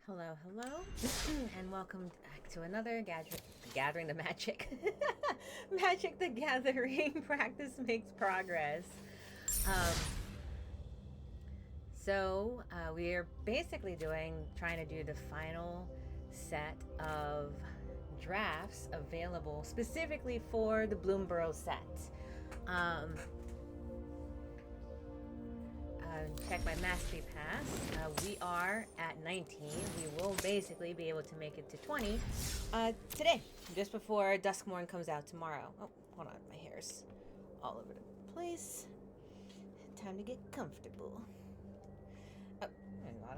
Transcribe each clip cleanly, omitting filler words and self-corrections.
Hello, hello, and welcome back to another Gathering the Magic. Magic the Gathering practice makes progress. Um, we are basically trying to do the final set of drafts available specifically for the Bloomborough set. Um, Check my mastery pass. We are at 19. We will basically be able to make it to 20 today, just before Duskmorn comes out tomorrow. Oh, hold on, my hair's all over the place. Time to get comfortable. Oh,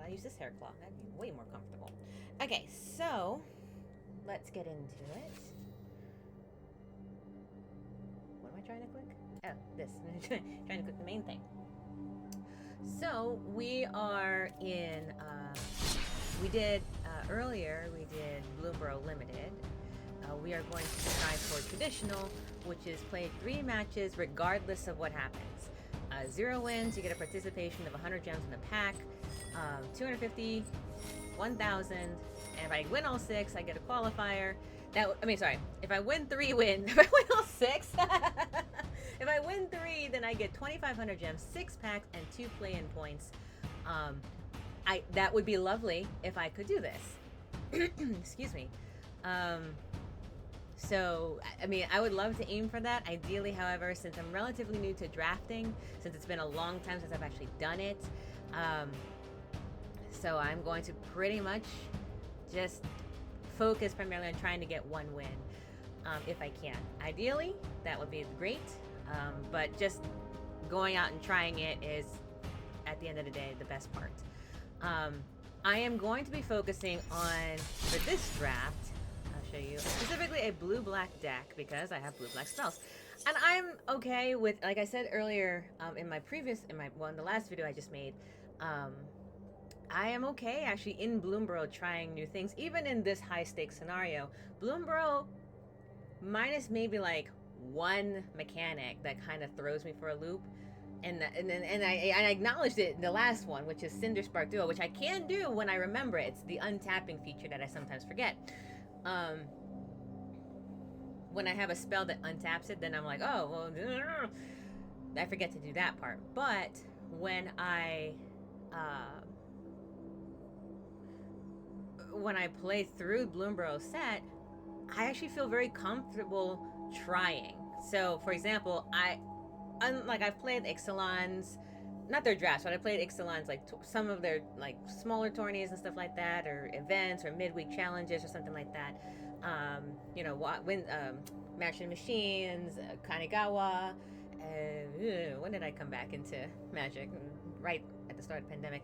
I'll use this hair claw. That'd be way more comfortable. Okay, so let's get into it. What am I trying to click? Oh, this. Trying to click the main thing. So we are in. We did earlier. We did Bloomborough Limited. We are going to try for traditional, which is play 3 matches regardless of what happens. 0 wins, you get a participation of 100 gems in the pack, 250, 1,000, and if I win all 6, I get a qualifier. If I win 3 wins, if I win all 6, if I win 3, then I get 2,500 gems, 6 packs, and 2 play-in points. That would be lovely if I could do this. Excuse me. I would love to aim for that. Ideally, however, since I'm relatively new to drafting, since it's been a long time since I've actually done it, so I'm going to pretty much just focus primarily on trying to get 1 win, if I can. Ideally, that would be great, but just going out and trying it is, at the end of the day, the best part. I am going to be focusing on, for this draft, I'll show you, specifically a blue-black deck, because I have blue-black spells. And I'm okay with, like I said earlier, in the last video I just made, I am okay actually in Bloomborough trying new things, even in this high-stakes scenario. Bloomborough, minus maybe like 1 mechanic that kind of throws me for a loop, and I acknowledged it in the last one, which is Cinder Spark Duo, which I can do when I remember it. It's the untapping feature that I sometimes forget. When I have a spell that untaps it, then I'm like, oh, well, I forget to do that part. But when I play through Bloomborough set, I actually feel very comfortable trying. So, for example, I've played Ixalan's, not their drafts, but I played Ixalan's, like some of their like smaller tourneys and stuff like that, or events, or midweek challenges, or something like that. Mashing Machines, Kanigawa. When did I come back into Magic? Right at the start of the pandemic.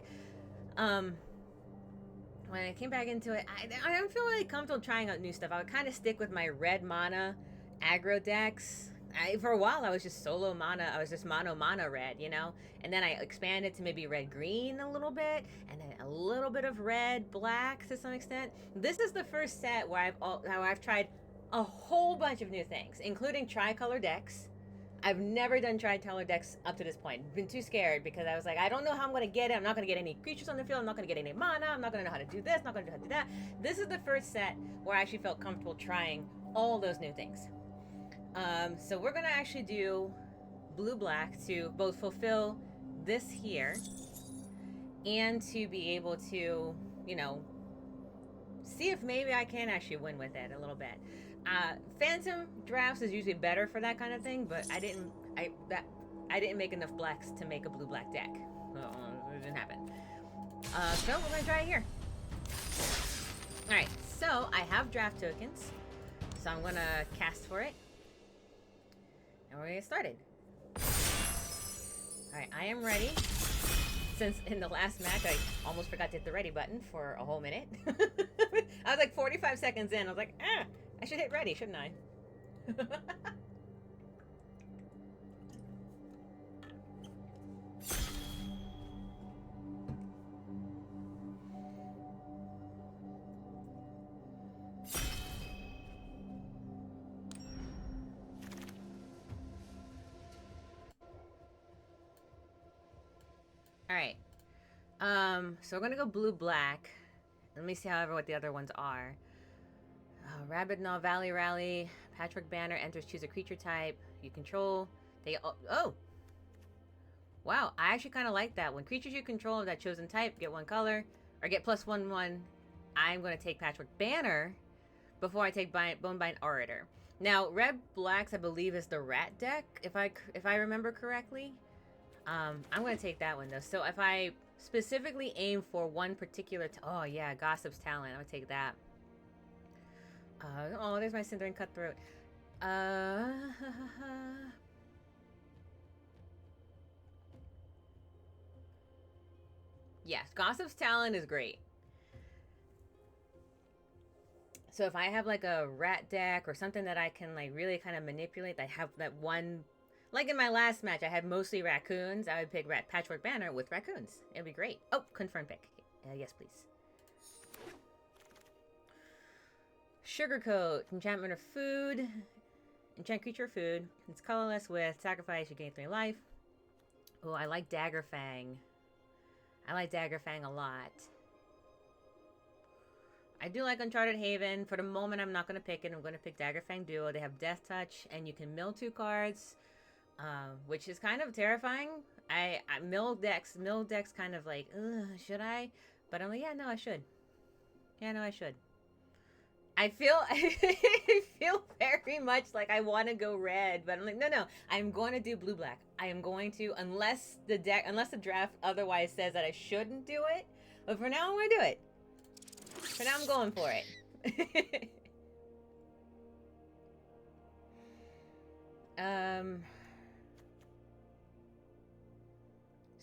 When I came back into it, I don't feel really comfortable trying out new stuff. I would kind of stick with my red mana aggro decks. For a while, I was just solo mana. I was just mono red, and then I expanded to maybe red green a little bit, and then a little bit of red black to some extent. This is the first set where I've tried a whole bunch of new things, including tricolor decks. I've never done tricolor decks up to this point. Been too scared because I was like, I don't know how I'm going to get it. I'm not going to get any creatures on the field. I'm not going to get any mana. I'm not going to know how to do this. Not going to know how to do that. This is the first set where I actually felt comfortable trying all those new things. So we're going to actually do blue-black to both fulfill this here and to be able to, see if maybe I can actually win with it a little bit. Phantom drafts is usually better for that kind of thing, but I didn't make enough blacks to make a blue-black deck. It didn't happen. So we're going to try it here. Alright, so I have draft tokens, so I'm going to cast for it. And we're going to get started. Alright, I am ready. Since in the last match, I almost forgot to hit the ready button for a whole minute. I was like 45 seconds in. I was like, I should hit ready, shouldn't I? All right. So we're gonna go blue black, Let me see, however, what the other ones are. Rabbit Gnaw, Valley Rally, Patchwork Banner, enters, choose a creature type you control. They oh! Wow, I actually kind of like that. When creatures you control of that chosen type get one color, or get +1/+, I'm going to take Patchwork Banner before I take Bonebind Orator. Now, Red Blacks, I believe, is the rat deck, if I remember correctly. I'm going to take that one, though. So if I specifically aim for one particular... oh, yeah, Gossip's Talent. I'm going to take that. Oh, there's my Cindering Cutthroat. Yes, Gossip's Talent is great. So if I have like a rat deck or something that I can like really kind of manipulate, I have that one... like in my last match, I had mostly raccoons. I would pick Patchwork Banner with raccoons. It'd be great. Oh, confirm pick. Yes, please. Sugarcoat. Enchantment of food. Enchant creature or food. It's colorless with sacrifice. You gain 3 life. Oh, I like Daggerfang. I like Daggerfang a lot. I do like Uncharted Haven. For the moment, I'm not going to pick it. I'm going to pick Daggerfang Duo. They have Death Touch, and you can mill 2 cards, which is kind of terrifying. I mill decks kind of like, ugh, should I? But I'm like, yeah, no, I should. Yeah, no, I should. I feel very much like I want to go red, but I'm like, no, I'm going to do blue-black. I am going to, unless the draft otherwise says that I shouldn't do it. But for now, I'm going to do it. For now, I'm going for it.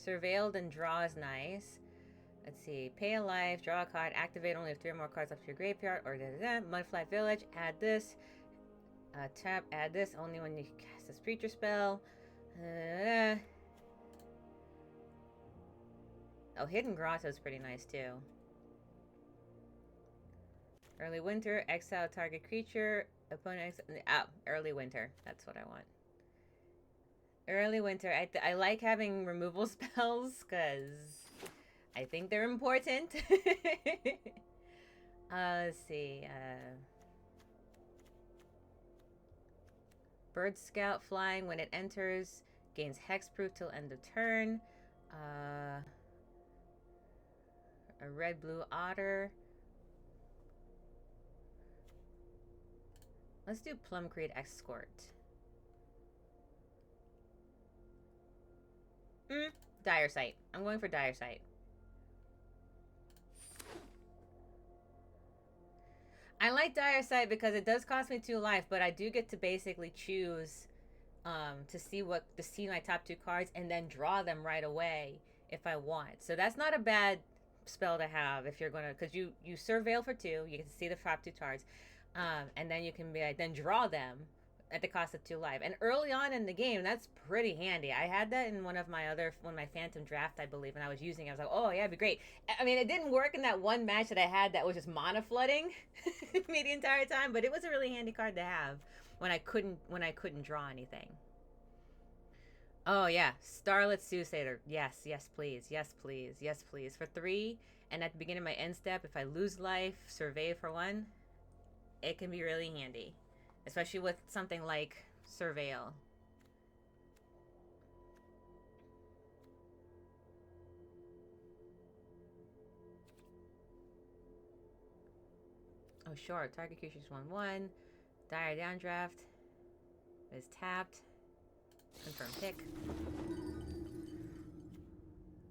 Surveilled and draw is nice. Let's see. Pay a life, draw a card, activate only if 3 or more cards up to your graveyard, or Mudfly Village, add this. Tap, add this only when you cast this creature spell. Oh, Hidden Grotto is pretty nice too. Early Winter, exile target creature, opponent Early Winter. That's what I want. Early Winter. I like having removal spells because I think they're important. Let's see. Bird Scout flying. When it enters, gains hexproof till end of turn. A red-blue otter. Let's do Plumcreed Escort. Dire Sight. I'm going for Dire Sight. I like Dire Sight because it does cost me 2 life, but I do get to basically choose to see my top 2 cards and then draw them right away if I want. So that's not a bad spell to have if you're gonna, because you surveil for 2, you get to see the top 2 cards, and then you can be like, then draw them at the cost of 2 life. And early on in the game, that's pretty handy. I had that in one of my Phantom Draft, I believe, and I was using it. I was like, oh yeah, it'd be great. I mean, it didn't work in that one match that I had that was just mana flooding me the entire time, but it was a really handy card to have when I couldn't draw anything. Oh yeah, Starlit Soothsayer. Yes, yes please, yes please, yes please. For 3, and at the beginning of my end step, if I lose life, survey for 1, it can be really handy. Especially with something like Surveil. Oh, sure. Target creatures 1/1. Dire Downdraft is tapped. Confirm pick.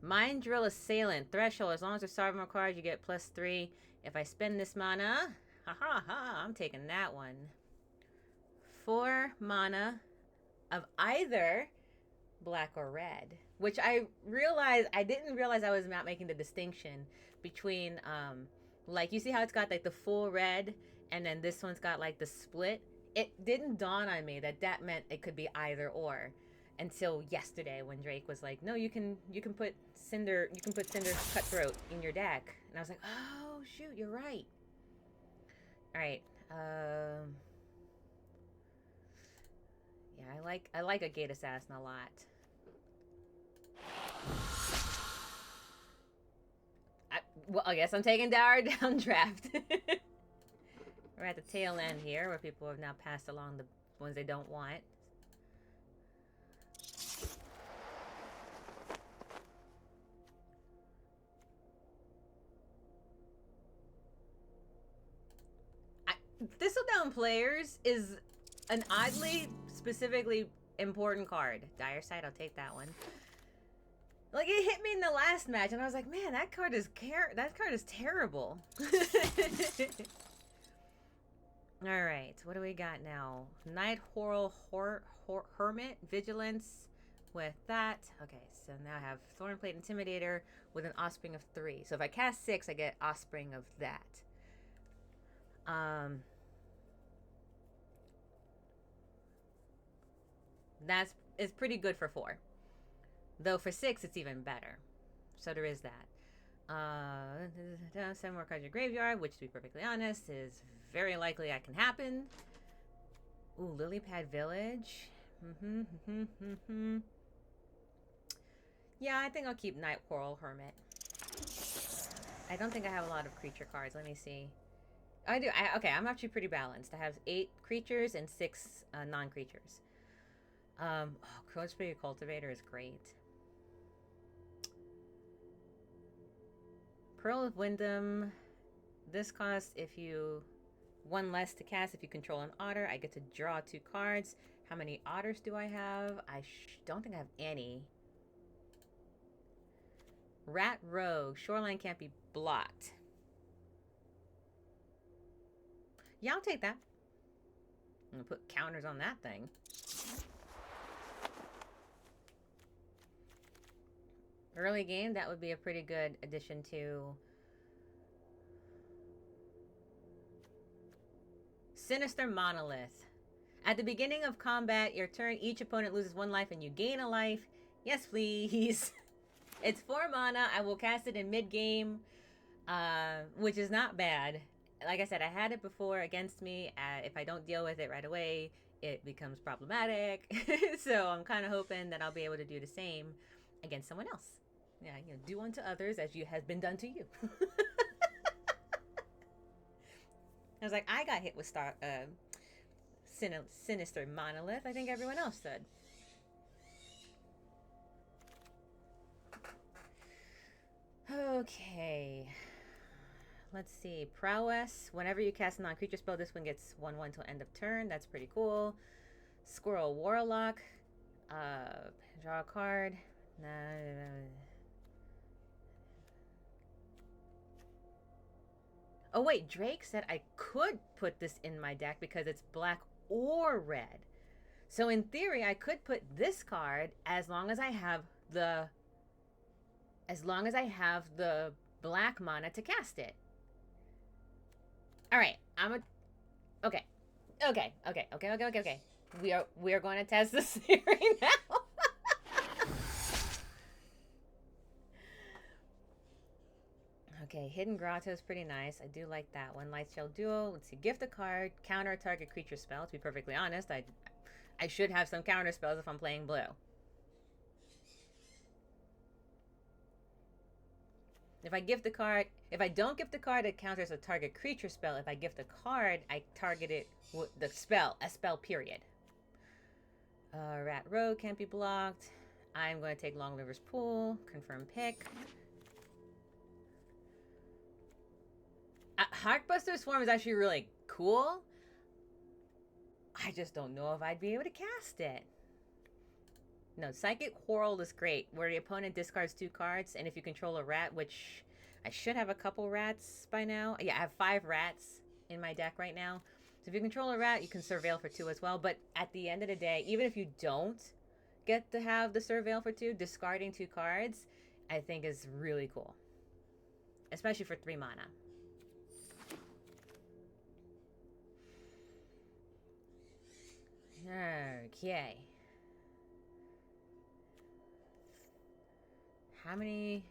Mind Drill Assailant. Threshold. As long as there's 7 more cards, you get +3. If I spend this mana, I'm taking that one. 4 mana of either black or red, which I didn't realize I was not making the distinction between like, you see how it's got like the full red and then this one's got like the split. It didn't dawn on me that meant it could be either or until yesterday when Drake was like, no, you can put Cinder Cutthroat in your deck, and I was like, oh shoot, you're right. All right. Yeah, I like a Gate Assassin a lot. Well, I guess I'm taking Dower Downdraft. We're at the tail end here, where people have now passed along the ones they don't want. Thistledown Players is an oddly, specifically important card. Dire Sight, I'll take that one. Like, it hit me in the last match, and I was like, man, that card is terrible. Alright, what do we got now? Night Horror Hermit, Vigilance with that. Okay, so now I have Thornplate Intimidator with an Offspring of 3. So if I cast 6, I get Offspring of that. It's pretty good for 4. Though for 6, it's even better. So there is that. 7 more cards in your graveyard, which to be perfectly honest is very likely that can happen. Ooh, Lilypad Village. Yeah, I think I'll keep Night Coral Hermit. I don't think I have a lot of creature cards. Let me see. I do. Okay, I'm actually pretty balanced. I have 8 creatures and 6 non-creatures. Crossbreed Cultivator is great. Pearl of Wyndham. This costs if you 1 less to cast if you control an otter. I get to draw 2 cards. How many otters do I have? I don't think I have any. Rat Rogue. Shoreline can't be blocked. Yeah, I'll take that. I'm gonna put counters on that thing. Early game, that would be a pretty good addition to Sinister Monolith. At the beginning of combat, your turn, each opponent loses 1 life and you gain a life. Yes, please. It's 4 mana. I will cast it in mid-game, which is not bad. Like I said, I had it before against me. If I don't deal with it right away, it becomes problematic. So I'm kind of hoping that I'll be able to do the same against someone else. Yeah, you know, do unto others as you has been done to you. I was like, I got hit with Sinister Monolith. I think everyone else did. Okay. Let's see. Prowess. Whenever you cast a non-creature spell, this one gets 1/1 till end of turn. That's pretty cool. Squirrel Warlock. Draw a card. Oh wait, Drake said I could put this in my deck because it's black or red. So in theory, I could put this card as long as I have the black mana to cast it. All right, okay. We are going to test this theory now. Okay, Hidden Grotto is pretty nice. I do like that one. Lightshell Duo. Let's see. Gift a card. Counter a target creature spell. To be perfectly honest, I should have some counter spells if I'm playing blue. If I gift the card, if I don't gift the card, it counters a target creature spell. If I gift a card, I target it with the spell, a spell period. Rat Rogue can't be blocked. I'm going to take Long River's Pool. Confirm pick. Heartbuster Swarm is actually really cool. I just don't know if I'd be able to cast it. No, Psychic Quarrel is great, where the opponent discards 2 cards, and if you control a rat, which I should have a couple rats by now. Yeah, I have 5 rats in my deck right now. So if you control a rat, you can Surveil for 2 as well. But at the end of the day, even if you don't get to have the Surveil for 2, discarding 2 cards, I think is really cool. Especially for 3 mana. Okay. How many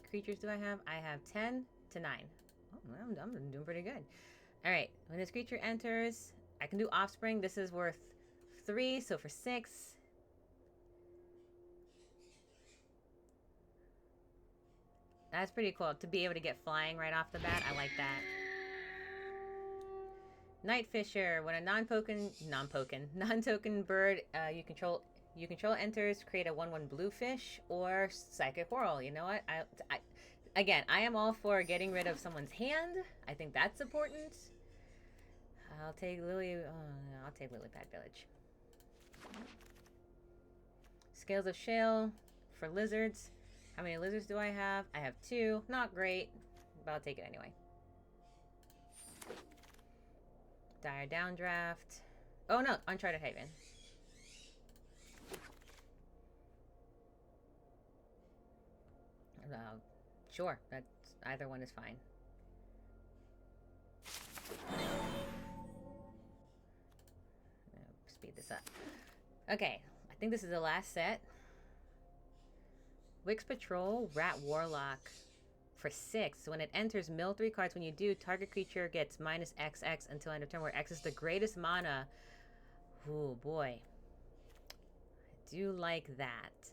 creatures do I have? I have 10 to 9. Oh, I'm doing pretty good. Alright, when this creature enters, I can do Offspring. This is worth 3, so for 6. That's pretty cool. To be able to get flying right off the bat, I like that. Night Fisher. When a non-token bird you control enters, create a 1/1 blue fish or psychic whirl. You know what? Again, I am all for getting rid of someone's hand. I think that's important. I'll take Lily. I'll take Lily Pad Village. Scales of Shale for lizards. How many lizards do I have? I have 2. Not great, but I'll take it anyway. Dire Downdraft. Oh no, Uncharted Haven. Sure, that's either one is fine. Speed this up. Okay, I think this is the last set. Wix Patrol, Rat Warlock for 6. When it enters, mill 3 cards. When you do, target creature gets -XX until end of turn, where X is the greatest mana. Oh boy. I do like that.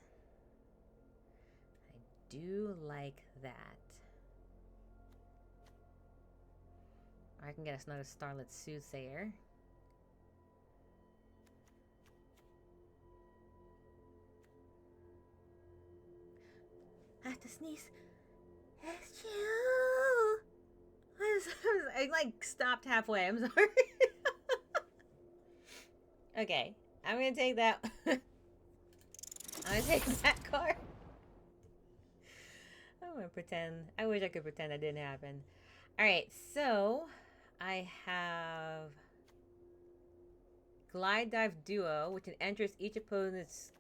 I do like that. Or I can get us another Starlit Soothsayer. I have to sneeze. I like stopped halfway. I'm sorry. Okay, I'm gonna take that. I'm gonna take that card. I'm gonna pretend. I wish I could pretend that didn't happen. All right, so I have Glide Dive Duo, which enters each opponent's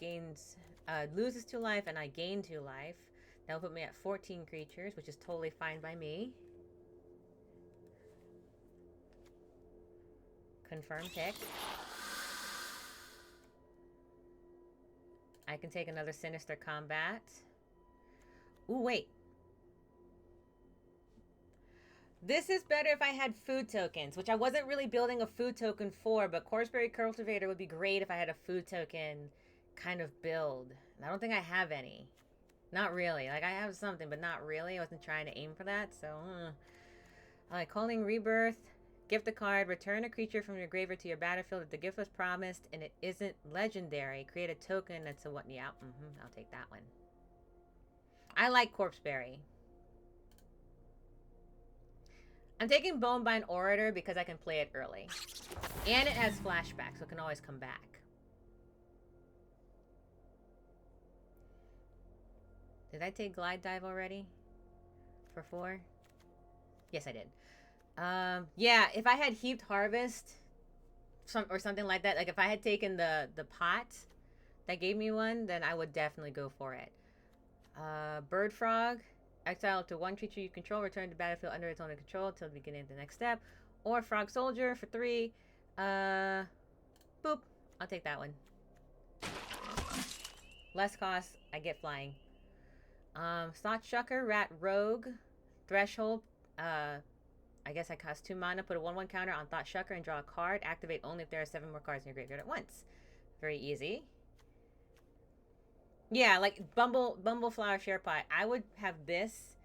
loses 2 life, and I gain 2 life. That'll put me at 14 creatures, which is totally fine by me. Confirm pick. I can take another Sinister Combat. Ooh, wait. This is better if I had food tokens, which I wasn't really building a food token for, but Corpseberry Cultivator would be great if I had a food token kind of build. And I don't think I have any. Not really. Like, I have something, but not really. I wasn't trying to aim for that, so... Alright, Calling Rebirth. Gift a card. Return a creature from your graveyard to your battlefield if the gift was promised and it isn't legendary. Create a token that's a what? Yeah, I'll take that one. I like Corpseberry. I'm taking Bonebind Orator because I can play it early. And it has flashback, so it can always come back. Did I take Glide Dive already? For 4? Yes, I did. Yeah, if I had Heaped Harvest or something like that, like if I had taken the pot that gave me one, then I would definitely go for it. Bird Frog. Exile up to 1 creature you control. Return to battlefield under its own control until the beginning of the next step. Or Frog Soldier for 3. Boop. I'll take that one. Less cost. I get flying. Thought Shucker, Rat Rogue, Threshold. I guess I cost 2 mana. Put a 1/1 counter on Thought Shucker and draw a card. Activate only if there are 7 more cards in your graveyard at once. Very easy. Yeah, like Bumbleflower Sharepot. I would have this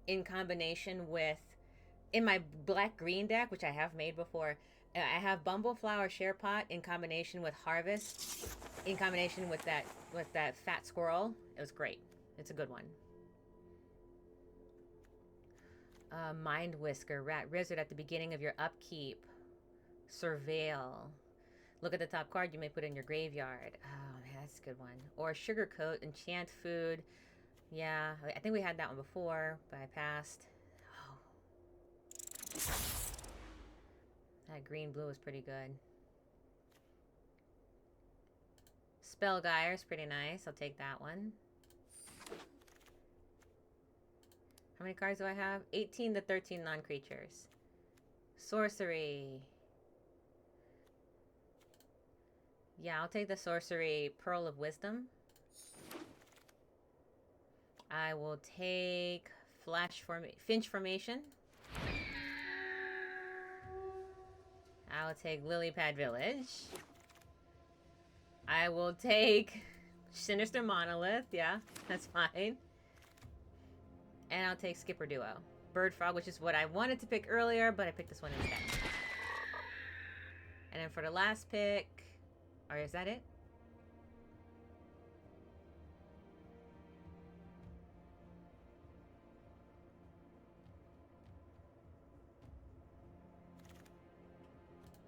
in combination with, in my black-green deck, which I have made before, I have Bumbleflower Sharepot in combination with Harvest, in combination with that Fat Squirrel. It was great. It's a good one. Mind Whisker, Rat Wizard at the beginning of your upkeep. Surveil. Look at the top card you may put in your graveyard. Oh, man, that's a good one. Or Sugarcoat, Enchant Food. Yeah, I think we had that one before, but I passed. Oh. That green-blue is pretty good. Spellgyre is pretty nice. I'll take that one. How many cards do I have? 18 to 13 non-creatures. Sorcery. Yeah, I'll take the sorcery Pearl of Wisdom. I will take Finch Formation. I will take Lily Pad Village. I will take Sinister Monolith. Yeah, that's fine. And I'll take Skipper Duo. Bird Frog, which is what I wanted to pick earlier, but I picked this one instead. And then for the last pick... Or is that it?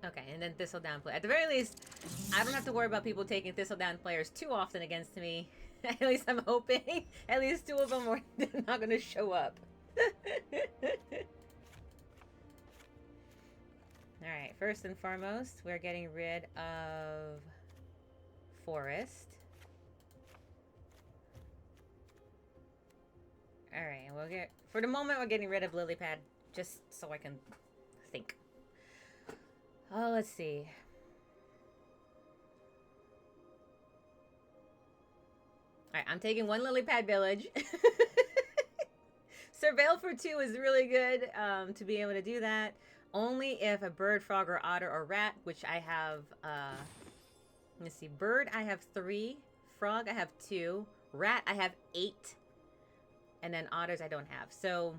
Okay, and then Thistledown play. At the very least, I don't have to worry about people taking Thistledown players too often against me. At least I'm hoping. At least 2 of them are not going to show up. Alright, first and foremost, we're getting rid of Forest. Alright, we'll get... For the moment, we're getting rid of Lilypad, just so I can think. Oh, let's see. Alright, I'm taking 1 Lilypad Village. Surveil for 2 is really good to be able to do that. Only if a bird, frog, or otter, or rat, which I have, let's see, bird I have 3, frog I have 2, rat I have 8, and then otters I don't have. So,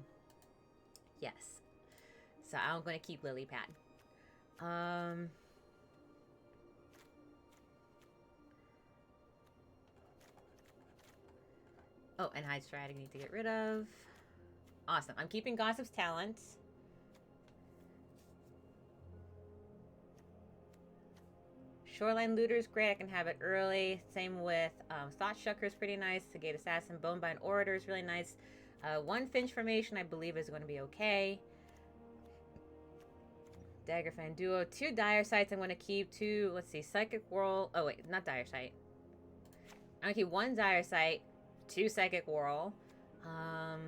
yes. So I'm going to keep Lilypad. Oh, and Hide Stride I need to get rid of. Awesome. I'm keeping Gossip's Talent. Shoreline Looter's great. I can have it early. Same with Thought Shucker is pretty nice. Sagate Assassin. Bonebind Orator is really nice. 1 Finch Formation I believe is going to be okay. Daggerfang Duo. 2 Dire Sights I'm going to keep. 2, let's see, Psychic Whirl. Oh, wait, not Dire Sight. I'm going to keep 1 Dire Sight, 2 Psychic Whirl. How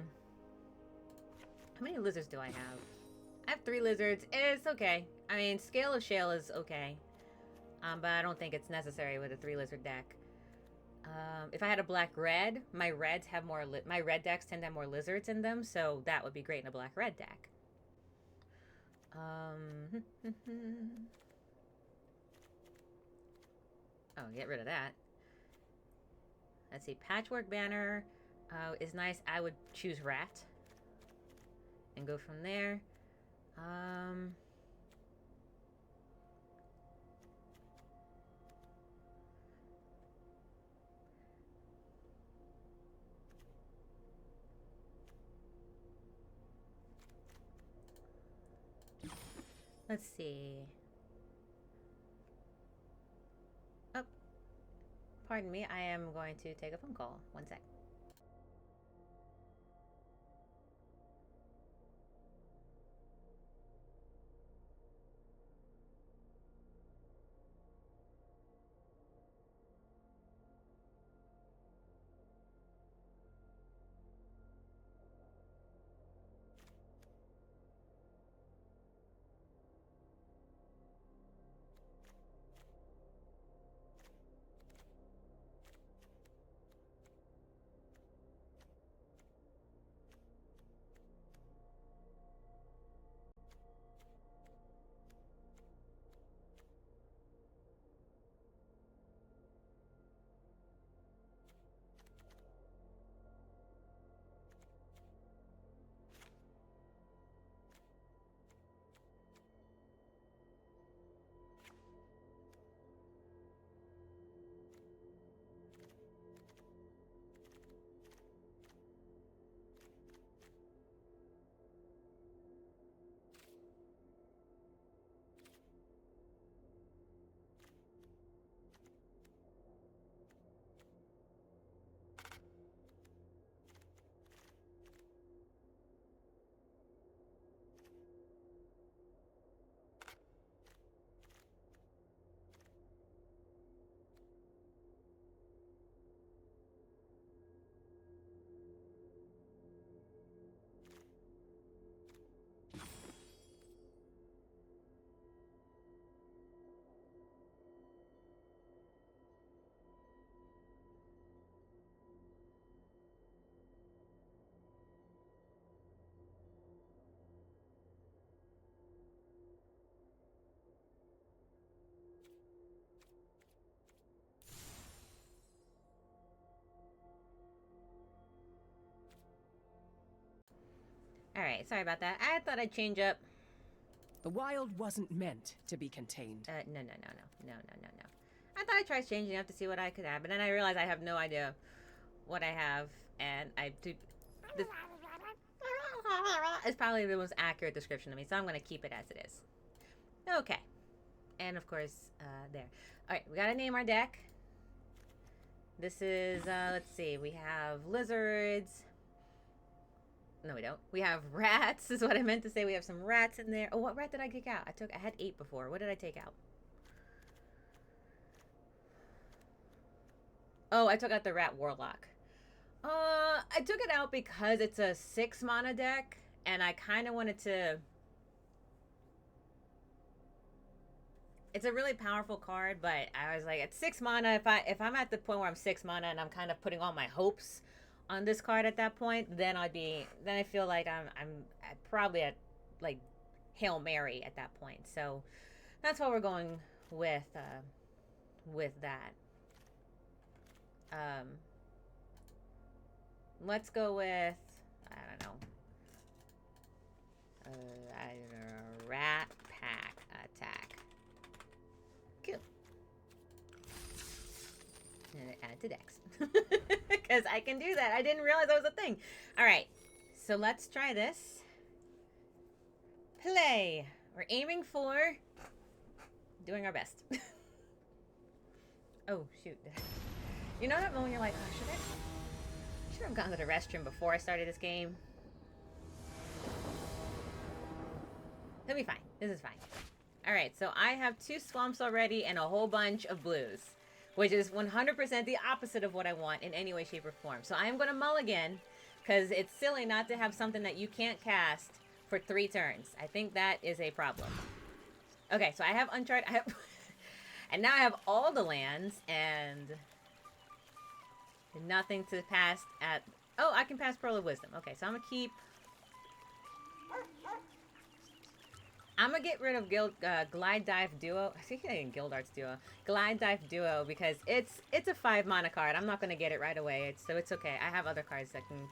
many lizards do I have? I have 3 lizards. It's okay. I mean, Scale of Shale is okay. But I don't think it's necessary with a 3 lizard deck. If I had a black-red, my reds have more... my red decks tend to have more lizards in them, so that would be great in a black-red deck. Oh, get rid of that. Let's see. Patchwork Banner is nice. I would choose Rat. And go from there. Let's see. Oh. Pardon me. I am going to take a phone call. 1 sec. Alright, sorry about that. I thought I'd change up. The wild wasn't meant to be contained. No. I thought I'd try changing up to see what I could have, but then I realized I have no idea what I have, and I do. It's probably the most accurate description of me, so I'm going to keep it as it is. Okay. And of course, there. Alright, we gotta name our deck. This is, let's see, we have lizards. No, we don't. We have rats, is what I meant to say. We have some rats in there. Oh, what rat did I kick out? I had 8 before. What did I take out? Oh, I took out the rat warlock. I took it out because it's a 6 mana deck, and I kind of wanted to... It's a really powerful card, but I was like, at 6 mana, if I'm at the point where I'm 6 mana and I'm kind of putting all my hopes on this card at that point, then I feel like I'm probably at like Hail Mary at that point. So that's why we're going with that. Let's go with, I don't know, rat pack attack. Cool. And add to decks. Because I can do that. I didn't realize that was a thing. Alright. So let's try this. Play. We're aiming for doing our best. Oh, shoot. You know that moment you're like, oh, should I have gone to the restroom before I started this game? It'll be fine. This is fine. Alright, so I have 2 swamps already and a whole bunch of blues, which is 100% the opposite of what I want in any way, shape, or form. So I'm going to mulligan, because it's silly not to have something that you can't cast for 3 turns. I think that is a problem. Okay, so I have Uncharted, and now I have all the lands, and nothing to pass at... Oh, I can pass Pearl of Wisdom. Okay, so I'm going to keep... I'm going to get rid of Glide Dive Duo. I think in Guildart's Duo. Glide Dive Duo, because it's a 5 mana card. I'm not going to get it right away, so it's okay. I have other cards that can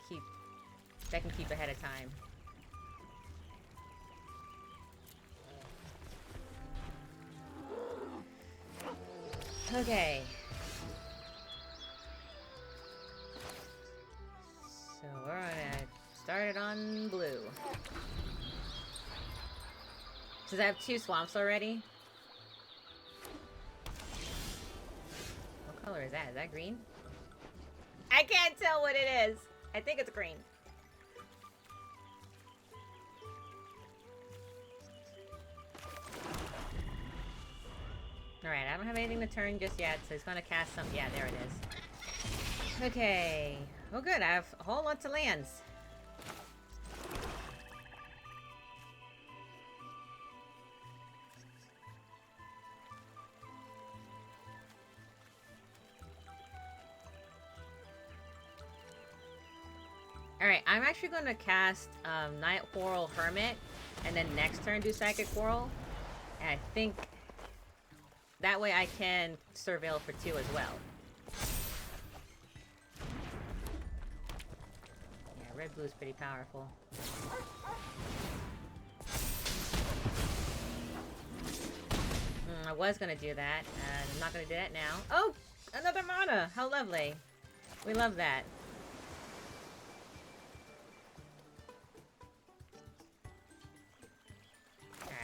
keep ahead of time. Okay. So we're going to start it on blue. Since I have 2 swamps already. What color is that? Is that green? I can't tell what it is. I think it's green. Alright, I don't have anything to turn just yet, so he's going to cast some... Yeah, there it is. Okay. Oh, good. I have a whole lot of lands. Alright, I'm actually going to cast Night Whirl Hermit, and then next turn do Psychic Whirl. And I think that way I can Surveil for 2 as well. Yeah, red-blue is pretty powerful. I was going to do that. I'm not going to do that now. Oh! Another mana! How lovely. We love that.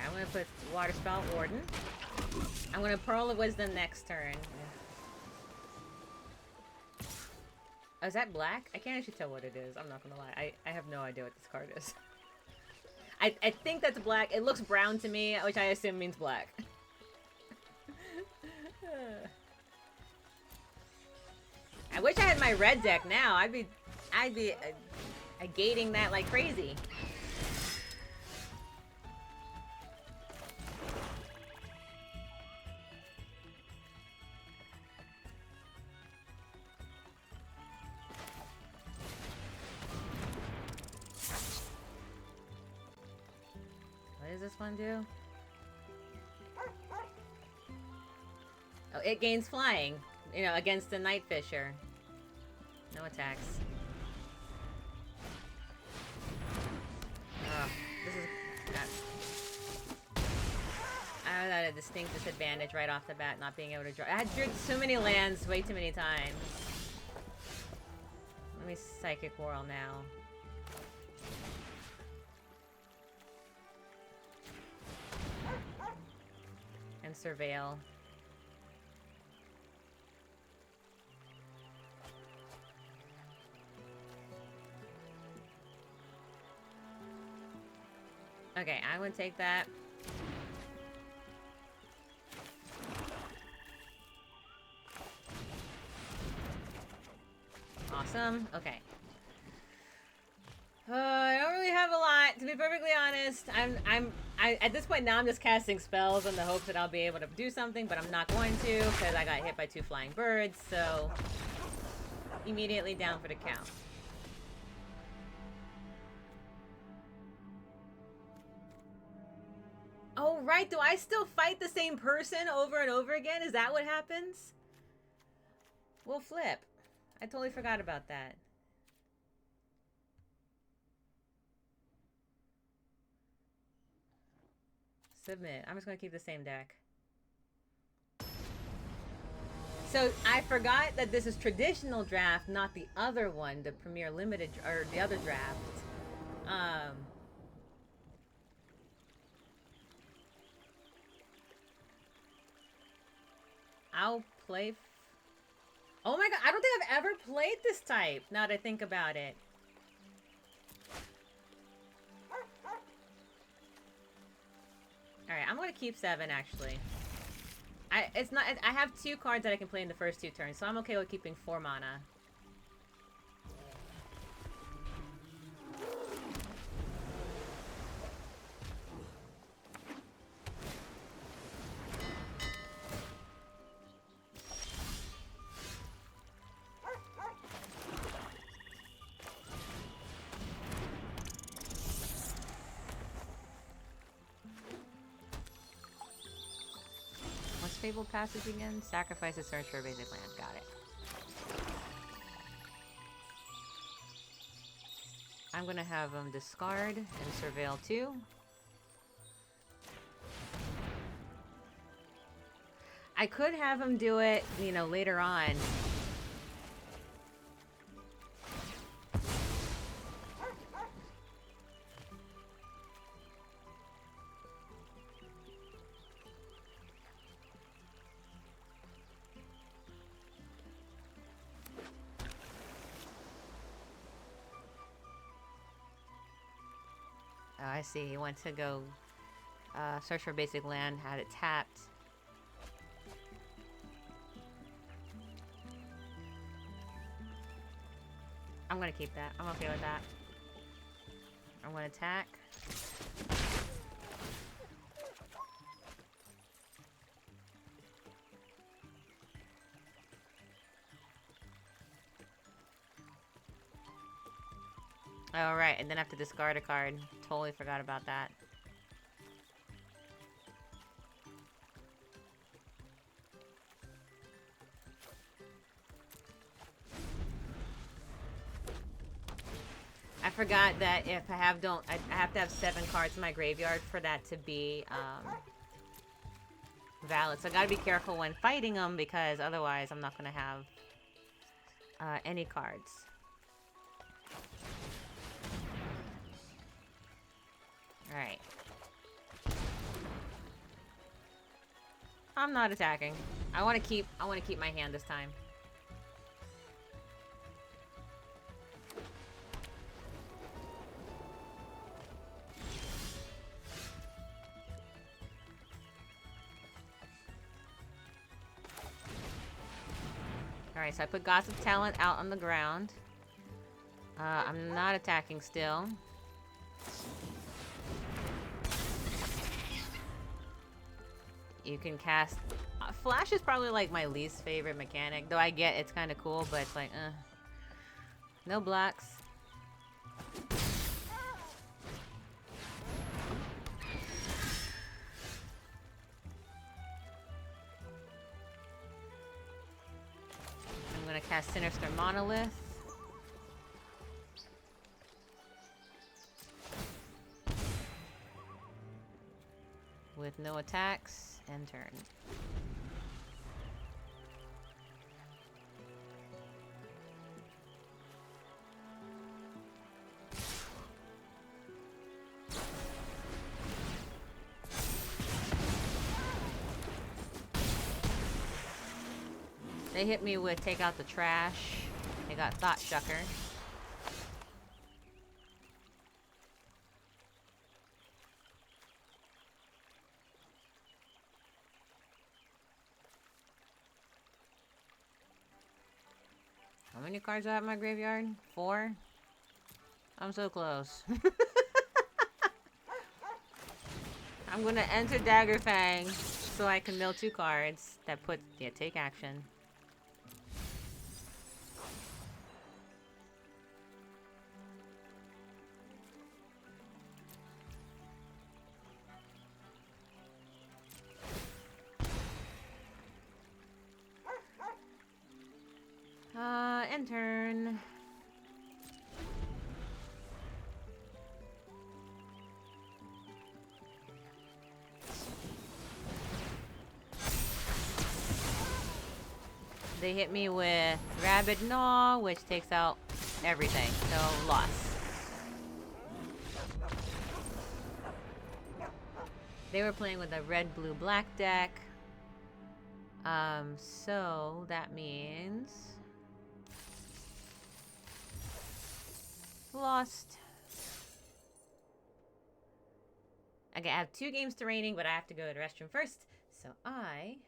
I'm going to put Water Spout Warden. I'm going to Pearl of Wisdom next turn. Oh, is that black? I can't actually tell what it is. I'm not going to lie. I have no idea what this card is. I think that's black. It looks brown to me, which I assume means black. I wish I had my red deck now. I'd be gating that like crazy. What does this one do? Oh, it gains flying, you know, against the Night Fisher. No attacks. distinct disadvantage right off the bat, not being able to draw. I had drew so many lands way too many times. Let me Psychic Whirl now. And Surveil. Okay, I'm gonna take that. Awesome. Okay. I don't really have a lot, to be perfectly honest. I at this point now I'm just casting spells in the hopes that I'll be able to do something, but I'm not going to because I got hit by 2 flying birds. So immediately down for the count. Oh, right. Do I still fight the same person over and over again? Is that what happens? We'll flip. I totally forgot about that. Submit. I'm just going to keep the same deck. So I forgot that this is traditional draft, not the other one, the Premier Limited, or the other draft. I'll play... Oh my god, I don't think I've ever played this type, now that I think about it. Alright, I'm gonna keep 7, actually. I have 2 cards that I can play in the first 2 turns, so I'm okay with keeping 4 mana. Fabled Passage again? Sacrifice a search for a basic land. Got it. I'm gonna have him discard and Surveil 2. I could have him do it, you know, later on. Oh, I see. He went to go search for basic land, had it tapped. I'm gonna keep that. I'm okay with that. I'm gonna attack. Oh, right, and then I have to discard a card. Totally forgot about that. I forgot that if I have I have to have 7 cards in my graveyard for that to be valid. So I gotta be careful when fighting them because otherwise I'm not gonna have any cards. Alright. I'm not attacking. I wanna keep my hand this time. Alright, so I put Gossip Talent out on the ground. I'm not attacking still. You can cast... Flash is probably like my least favorite mechanic. Though I get it's kind of cool, but it's like, no blocks. I'm gonna cast Sinister Monolith. With no attacks. End turn. They hit me with take out the trash. They got Thought Shucker. How many cards do I have in my graveyard? 4? I'm so close. I'm gonna enter Daggerfang so I can mill 2 cards that put, yeah, take action. End turn. They hit me with Rabid Gnaw, which takes out everything, so loss. They were playing with a red, blue, black deck. So that means lost. Okay, I have 2 games to reigning, but I have to go to the restroom first, so I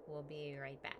will be right back.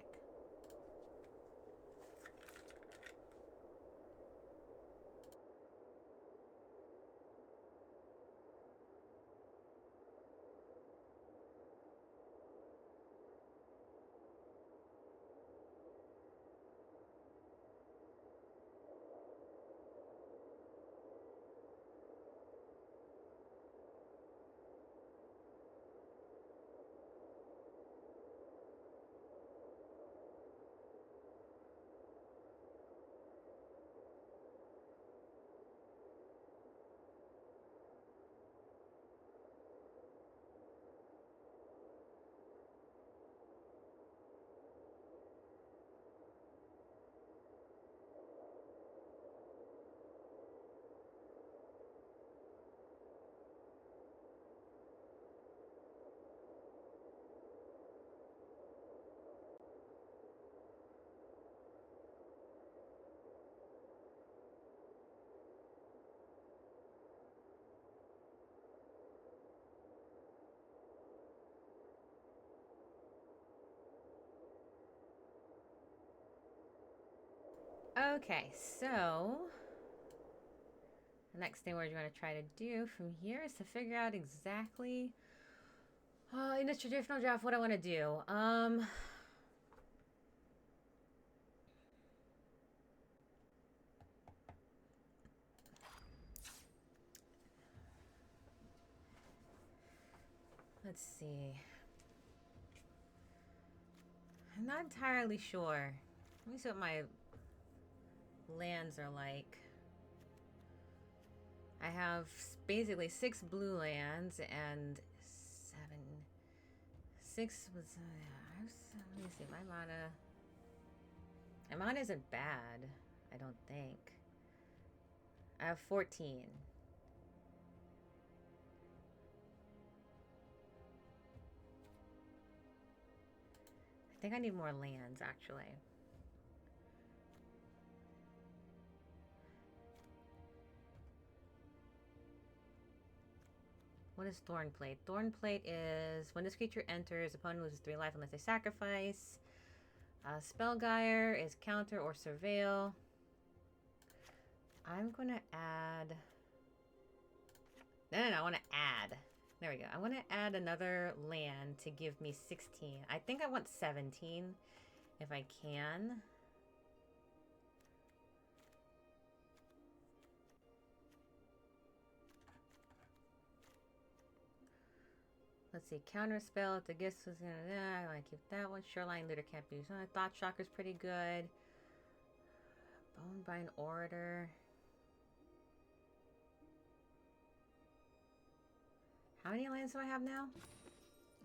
Okay, so the next thing we're going to try to do from here is to figure out exactly in this traditional draft what I want to do. Let's see. I'm not entirely sure. Let me see what my lands are like. I have basically 6 blue lands and 7. 6 was. Let me see. My mana isn't bad, I don't think. I have 14. I think I need more lands, actually. What is Thornplate? Thornplate is when this creature enters, opponent loses 3 life unless they sacrifice. Spellgyre is counter or surveil. I'm gonna add. No, I want to add. There we go. I want to add another land to give me 16. I think I want 17 if I can. Let's see. Counter spell. If the gift was gonna. I want to keep that one. Shoreline Looter can't be used. Thought Shocker's pretty good. Bonebind Orator. How many lands do I have now?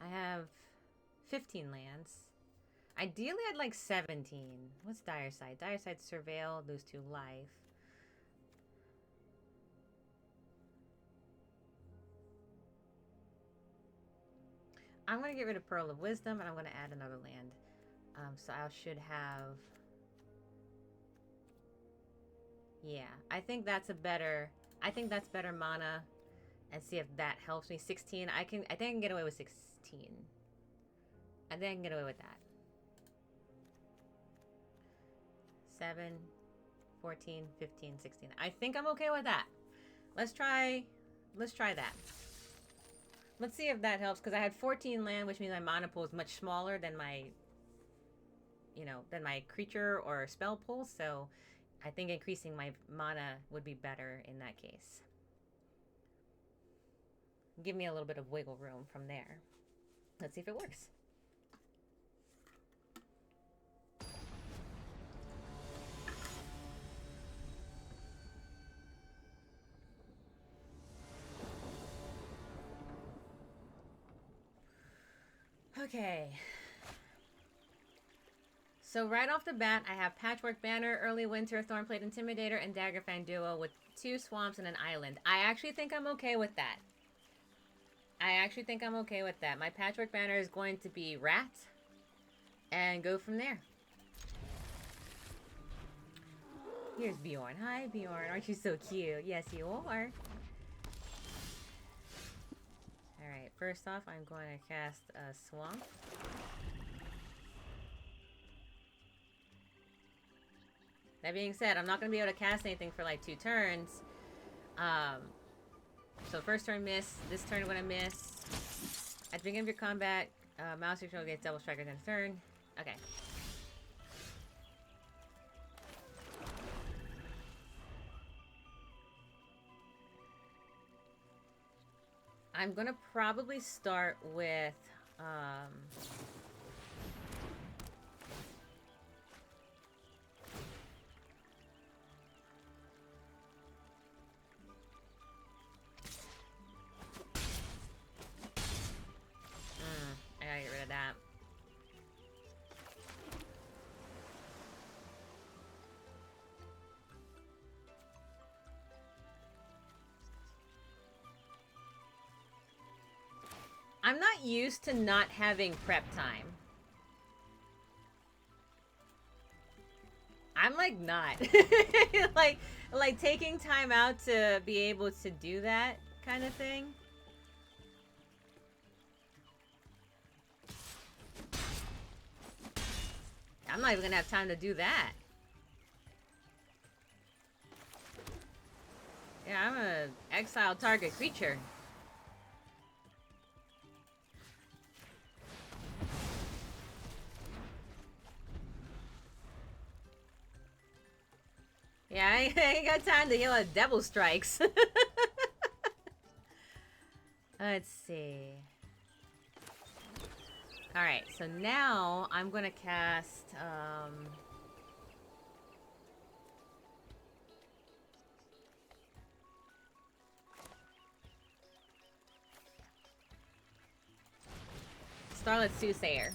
I have 15 lands. Ideally, I'd like 17. What's Dire Side? Dire Side, Surveil, lose 2 life. I'm going to get rid of Pearl of Wisdom, and I'm going to add another land. So I should have... Yeah, I think that's a better... I think that's better mana. And see if that helps me. 16. I think I can get away with 16. I think I can get away with that. 7, 14, 15, 16. I think I'm okay with that. Let's try that. Let's see if that helps, because I had 14 land, which means my mana pool is much smaller than my, you know, than my creature or spell pool. So I think increasing my mana would be better in that case. Give me a little bit of wiggle room from there. Let's see if it works. Okay. So right off the bat, I have Patchwork Banner, Early Winter, Thornplate Intimidator, and Daggerfang Duo with 2 swamps and an island. I actually think I'm okay with that. My Patchwork Banner is going to be Rat, and go from there. Here's Bjorn. Hi, Bjorn. Aren't you so cute? Yes, you are. Alright, first off, I'm going to cast a Swamp. That being said, I'm not going to be able to cast anything for like 2 turns. So first turn miss. This turn I'm going to miss. At the beginning of your combat, mouse control gets double strikers in a turn. Okay. I'm going to probably start with... I gotta get rid of that. I'm not used to not having prep time. I'm like not. like taking time out to be able to do that kind of thing. I'm not even gonna have time to do that. Yeah, I'm a exile target creature. Yeah, I ain't got time to heal a Devil Strikes. Let's see. Alright, so now I'm gonna cast, Starlit Soothsayer.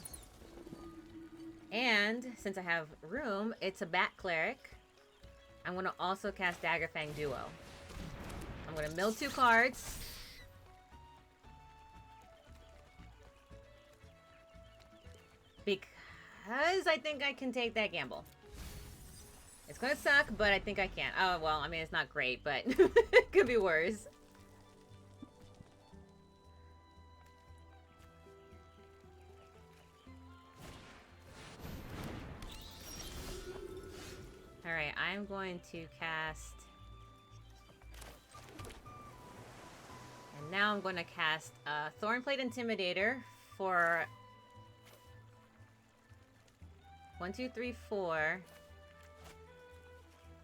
And since I have room, it's a Bat Cleric. I'm gonna also cast Daggerfang Duo. I'm gonna mill 2 cards. Because I think I can take that gamble. It's gonna suck, but I think I can. Oh, well, I mean, it's not great, but it could be worse. Alright, I'm going to cast... And now I'm going to cast Thornplate Intimidator for... 1, 2, 3, 4.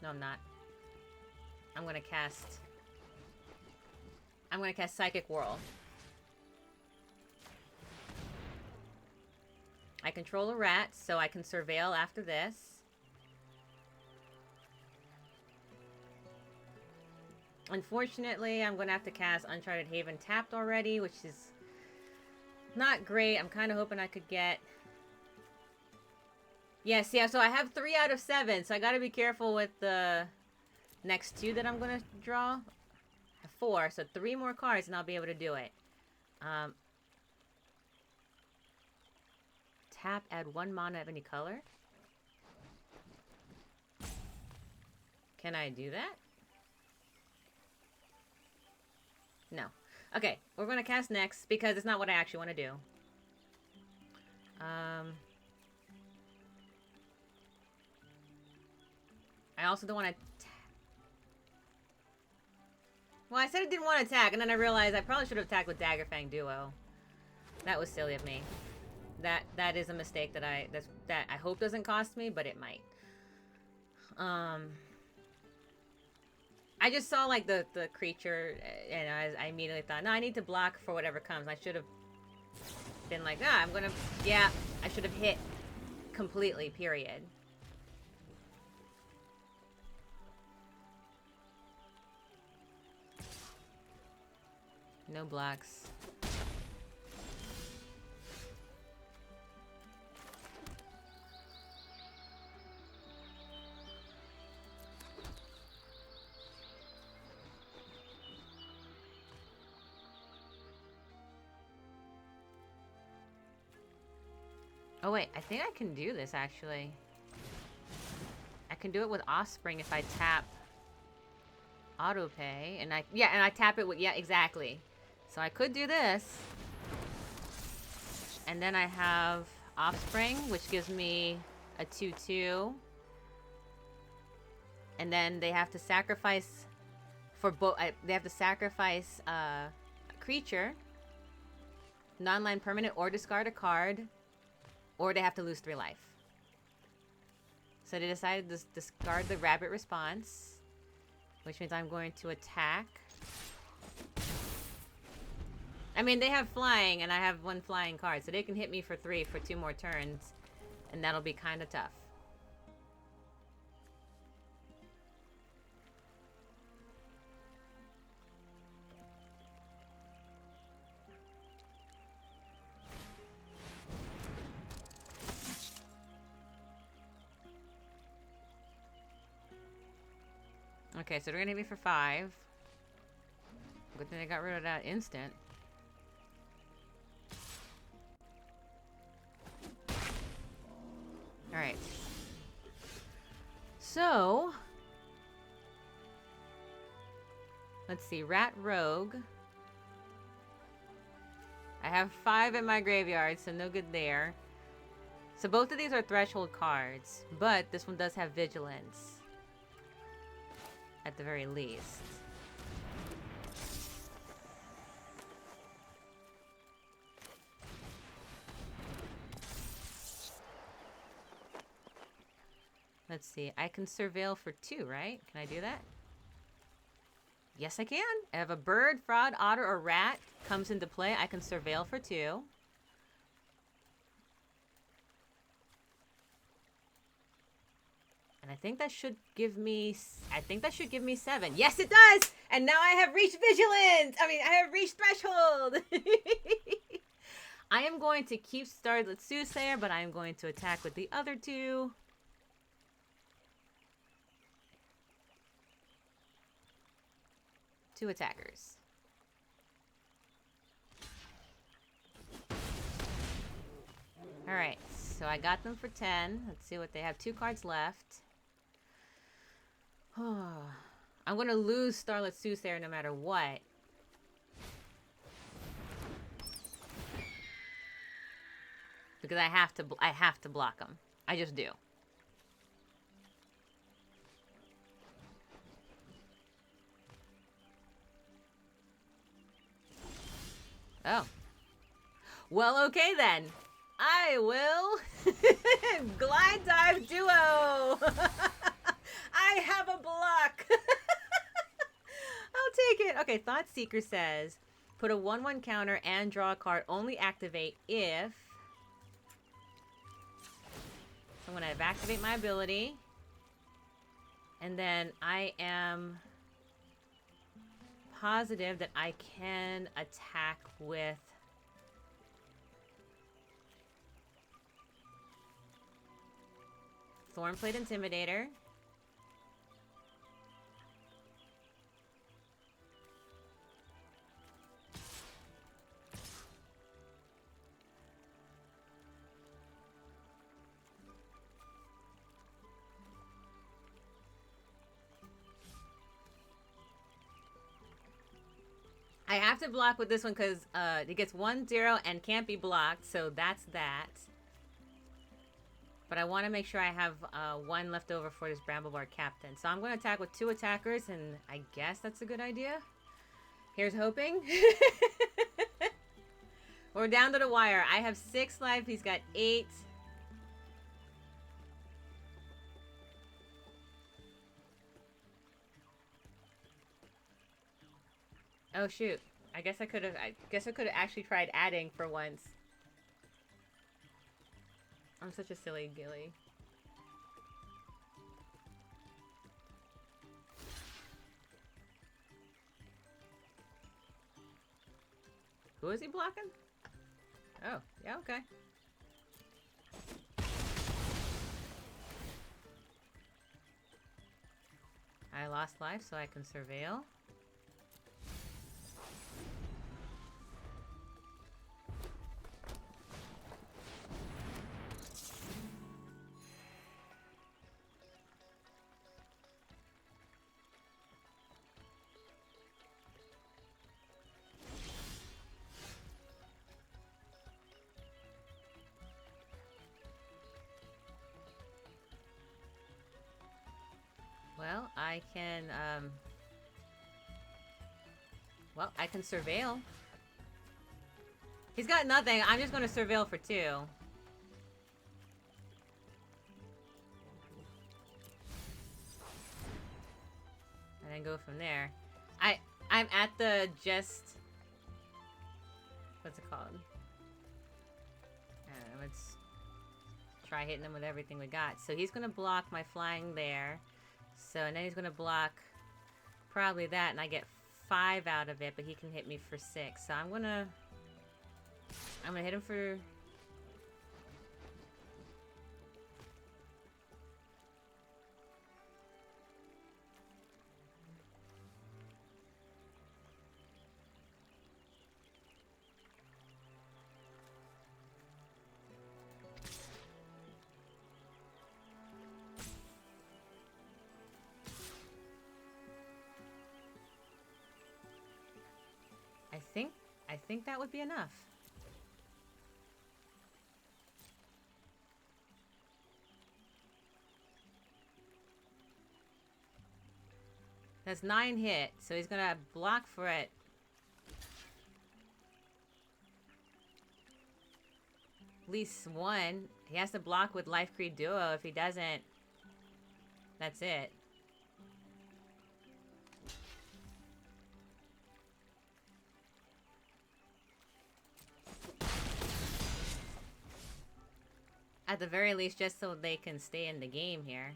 No, I'm not. I'm going to cast Psychic Whirl. I control a rat, so I can surveil after this. Unfortunately, I'm going to have to cast Uncharted Haven tapped already, which is not great. I'm kind of hoping I could get... Yes, yeah, so I have 3 out of 7, so I got to be careful with the next 2 that I'm going to draw. I have 4, so 3 more cards and I'll be able to do it. Tap, add 1 mana of any color. Can I do that? No. Okay, we're going to cast next because it's not what I actually want to do. I also don't want to... Well, I said I didn't want to attack, and then I realized I probably should have attacked with Daggerfang Duo. That was silly of me. That is a mistake that I hope doesn't cost me, but it might. I just saw like the creature, and I immediately thought, no, I need to block for whatever comes. I should have been like, I'm gonna, yeah, I should have hit completely, period. No blocks. Oh wait, I think I can do this actually. I can do it with Offspring if I tap Autopay, and I tap it with, yeah, exactly. So I could do this. And then I have Offspring, which gives me a 2/2. And then they have to sacrifice for both. They have to sacrifice a creature, non-land permanent, or discard a card, or they have to lose 3 life. So they decided to discard the rabbit response, which means I'm going to attack. I mean, they have flying, and I have 1 flying card, so they can hit me for 3 for 2 more turns, and that'll be kind of tough. Okay, so they're gonna hit me for 5. Good thing I got rid of that instant. Alright. So... let's see, Rat Rogue. I have 5 in my graveyard, so no good there. So both of these are threshold cards, but this one does have Vigilance. At the very least. Let's see. I can surveil for 2, right? Can I do that? Yes, I can. I have a bird, frog, otter, or rat comes into play. I can surveil for 2. And I think that should give me 7. Yes, it does! And now I have reached vigilance! I have reached threshold! I am going to keep Starlit Soothsayer, but I am going to attack with the other 2. Two attackers. Alright, so I got them for 10. Let's see what they have. 2 cards left. I'm gonna lose Starlit Soothsayer no matter what. Because I have to block them. I just do. Oh. Well, okay then. I will Glide Dive Duo. I have a block. I'll take it. Okay, Thought Seeker says, put a 1/1 counter and draw a card. Only activate if... So I'm going to activate my ability. And then I am positive that I can attack with Thornplate Intimidator. I have to block with this one because it gets 1-0 and can't be blocked, so that's that. But I want to make sure I have one left over for this Bramblebar Captain. So I'm going to attack with 2 attackers, and I guess that's a good idea. Here's hoping. We're down to the wire. I have 6 life. He's got 8. Oh shoot. I guess I could have actually tried adding for once. I'm such a silly gilly. Who is he blocking? Oh, yeah, okay. I lost life, so I can surveil. Well, I can, well, I can surveil. He's got nothing. I'm just going to surveil for 2. And then go from there. I'm at the just... What's it called? Let's try hitting him with everything we got. So he's going to block my flying there. So, and then he's going to block probably that, and I get 5 out of it, but he can hit me for 6. So I'm going to hit him for... I think that would be enough. That's 9 hit, so he's gonna block for it. At least 1. He has to block with Life Creed Duo. If he doesn't, that's it. At the very least, just so they can stay in the game here.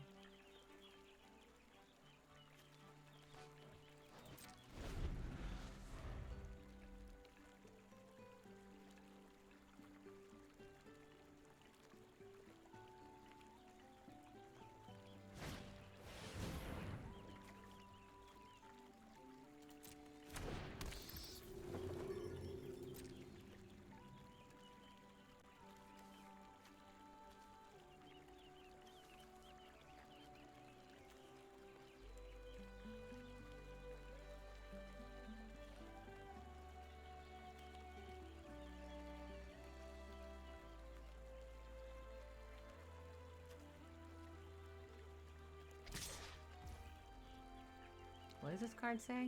What does this card say?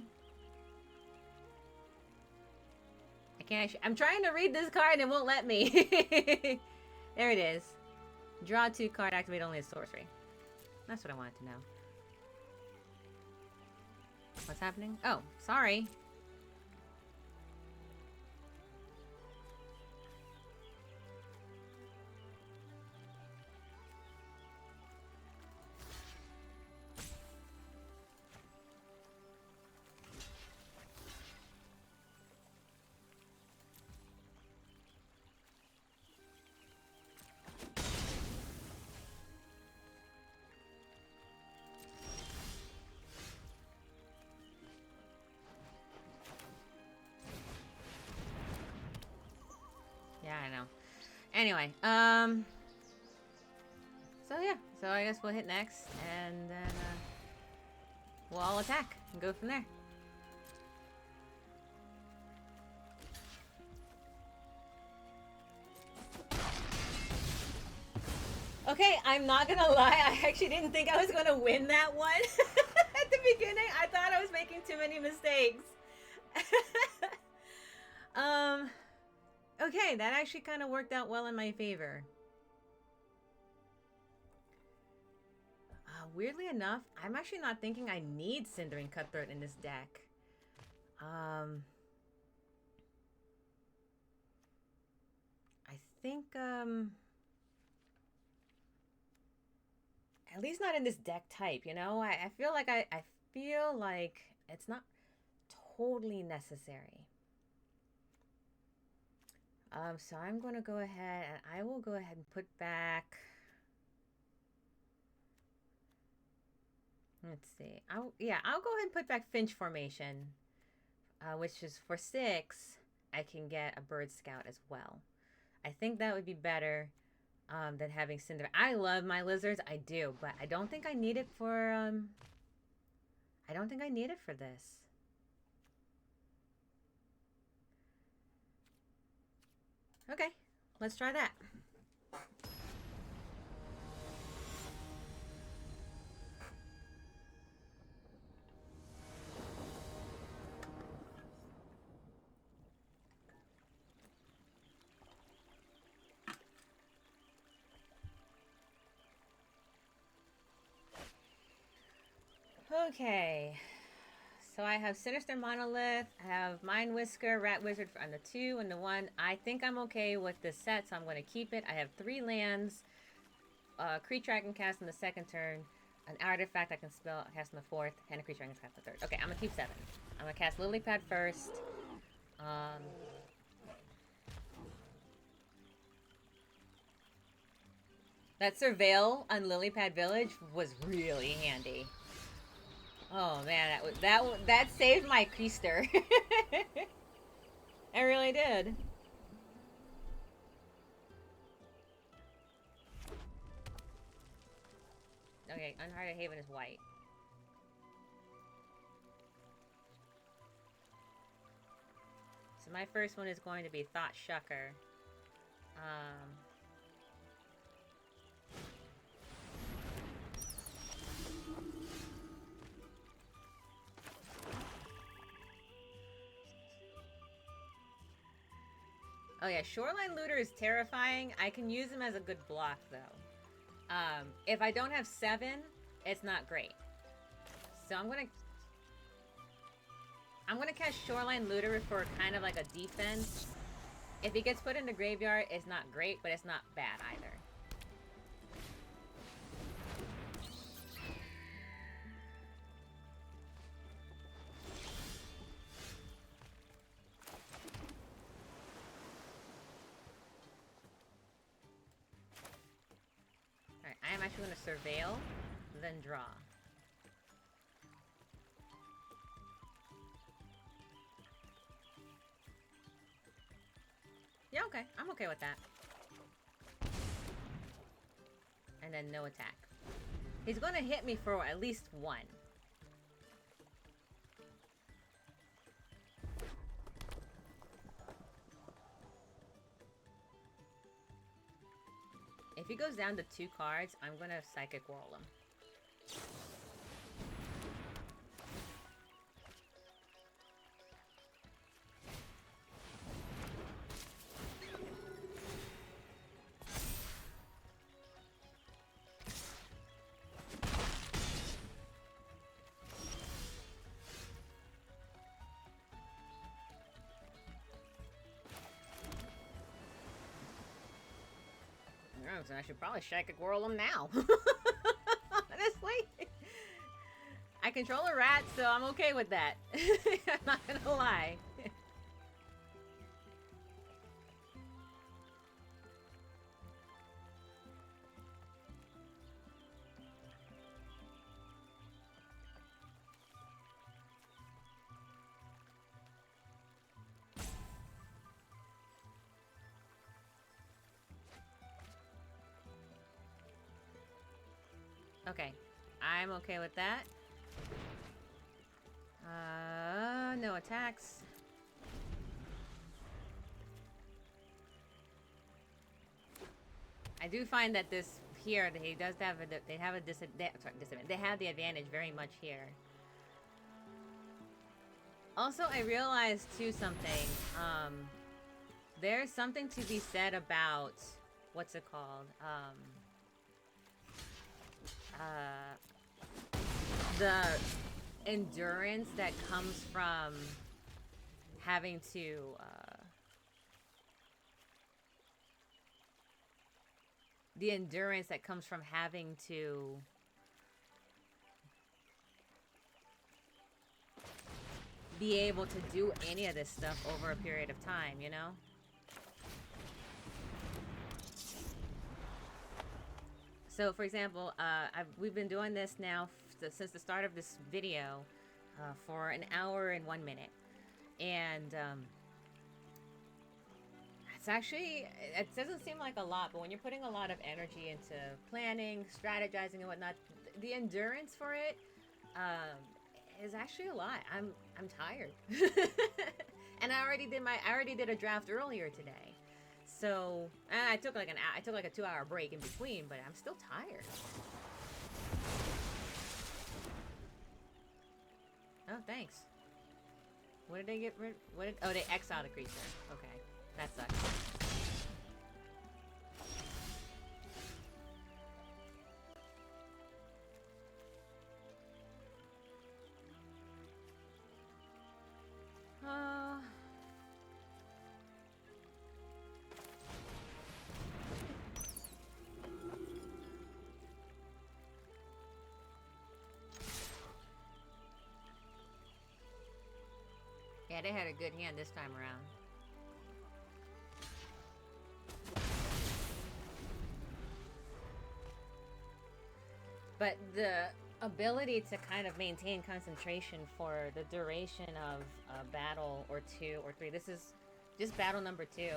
I can't actually... I'm trying to read this card and it won't let me. There it is. Draw 2 card, activate only a sorcery. That's what I wanted to know. What's happening? Oh, sorry. Anyway, so yeah, so I guess we'll hit next, and then we'll all attack and go from there. Okay, I'm not gonna lie, I actually didn't think I was gonna win that one at the beginning. I thought I was making too many mistakes. Okay, that actually kind of worked out well in my favor. Weirdly enough, I'm actually not thinking I need Cindering Cutthroat in this deck. I think, at least not in this deck type, you know? I feel like I feel like it's not totally necessary. So I'm going to go ahead and I will go ahead and put back... Let's see. I'll go ahead and put back Finch Formation, which is for 6. I can get a Bird Scout as well. I think that would be better than having Cinder. I love my lizards, I do, but I don't think I need it for I don't think I need it for this. Okay, let's try that. Okay, so I have Sinister Monolith, I have Mind Whisker, Rat Wizard on the 2 and the 1. I think I'm okay with this set, so I'm going to keep it. I have 3 lands, creature I can cast in the 2nd turn, an artifact I can cast in the 4th, and a creature I can cast in the 3rd. Okay, I'm going to keep 7. I'm going to cast Lily Pad first. That Surveil on Lilypad Village was really handy. Oh man, that saved my Creaster. It really did. Okay, Unhearted Haven is white. So my first one is going to be Thought Shucker. Oh yeah, Shoreline Looter is terrifying. I can use him as a good block though. If I don't have 7, it's not great. So I'm gonna cast Shoreline Looter for kind of like a defense. If he gets put in the graveyard, it's not great, but it's not bad either. Alright, I am actually going to Surveil, then draw. Yeah, okay. I'm okay with that. And then no attack. He's going to hit me for at least 1. If he goes down to 2 cards, I'm going to Psychic Whirl him. So I should probably Psychic Whirl him now. Honestly. I control a rat, so I'm okay with that. I'm not gonna lie. Okay. I'm okay with that. No attacks. I do find that this here, he does have a, they have a they have the advantage very much here. Also, I realized too something. There's something to be said about what's it called? The endurance that comes from having to the endurance that comes from having to be able to do any of this stuff over a period of time, you know? So, for example, we've been doing this now since the start of this video for an hour and 1 minute. And it's actually, it doesn't seem like a lot, but when you're putting a lot of energy into planning, strategizing and whatnot, the endurance for it is actually a lot. I'm tired. And I already did a draft earlier today. So, and I took like a 2-hour break in between, but I'm still tired. Oh, thanks. What did they get rid? Oh, they exiled a creature. Okay, that sucks. Yeah, they had a good hand this time around. But the ability to kind of maintain concentration for the duration of a battle or 2 or 3. This is just battle number 2.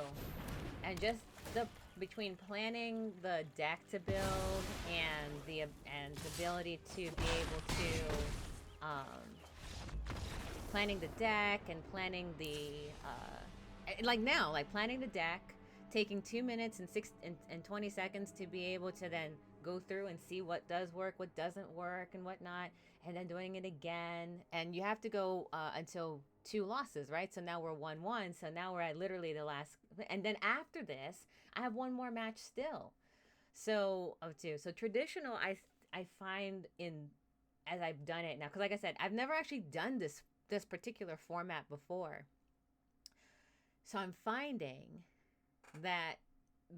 And just the between planning the deck to build and the ability to be able to planning the deck and planning the like now, like planning the deck, taking 2 minutes and 20 seconds to be able to then go through and see what does work, what doesn't work, and whatnot, and then doing it again. And you have to go until 2 losses, right? So now we're 1-1. So now we're at literally the last, and then after this, I have 1 more match still. So of 2. So traditional, I find in as I've done it now, because like I said, I've never actually done this particular format before. So I'm finding that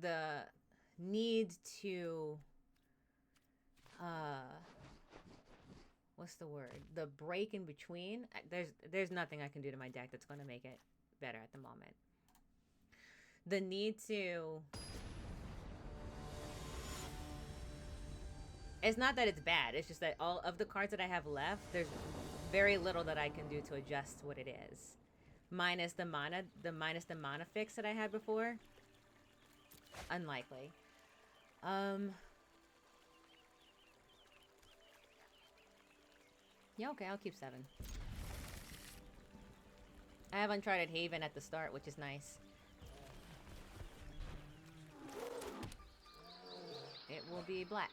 the need to what's the word? The break in between. There's nothing I can do to my deck that's going to make it better at the moment. The need to. It's not that it's bad. It's just that all of the cards that I have left, there's very little that I can do to adjust what it is. Minus the mana fix that I had before. Unlikely. Yeah, okay, I'll keep 7. I have Uncharted Haven at the start, which is nice. It will be black.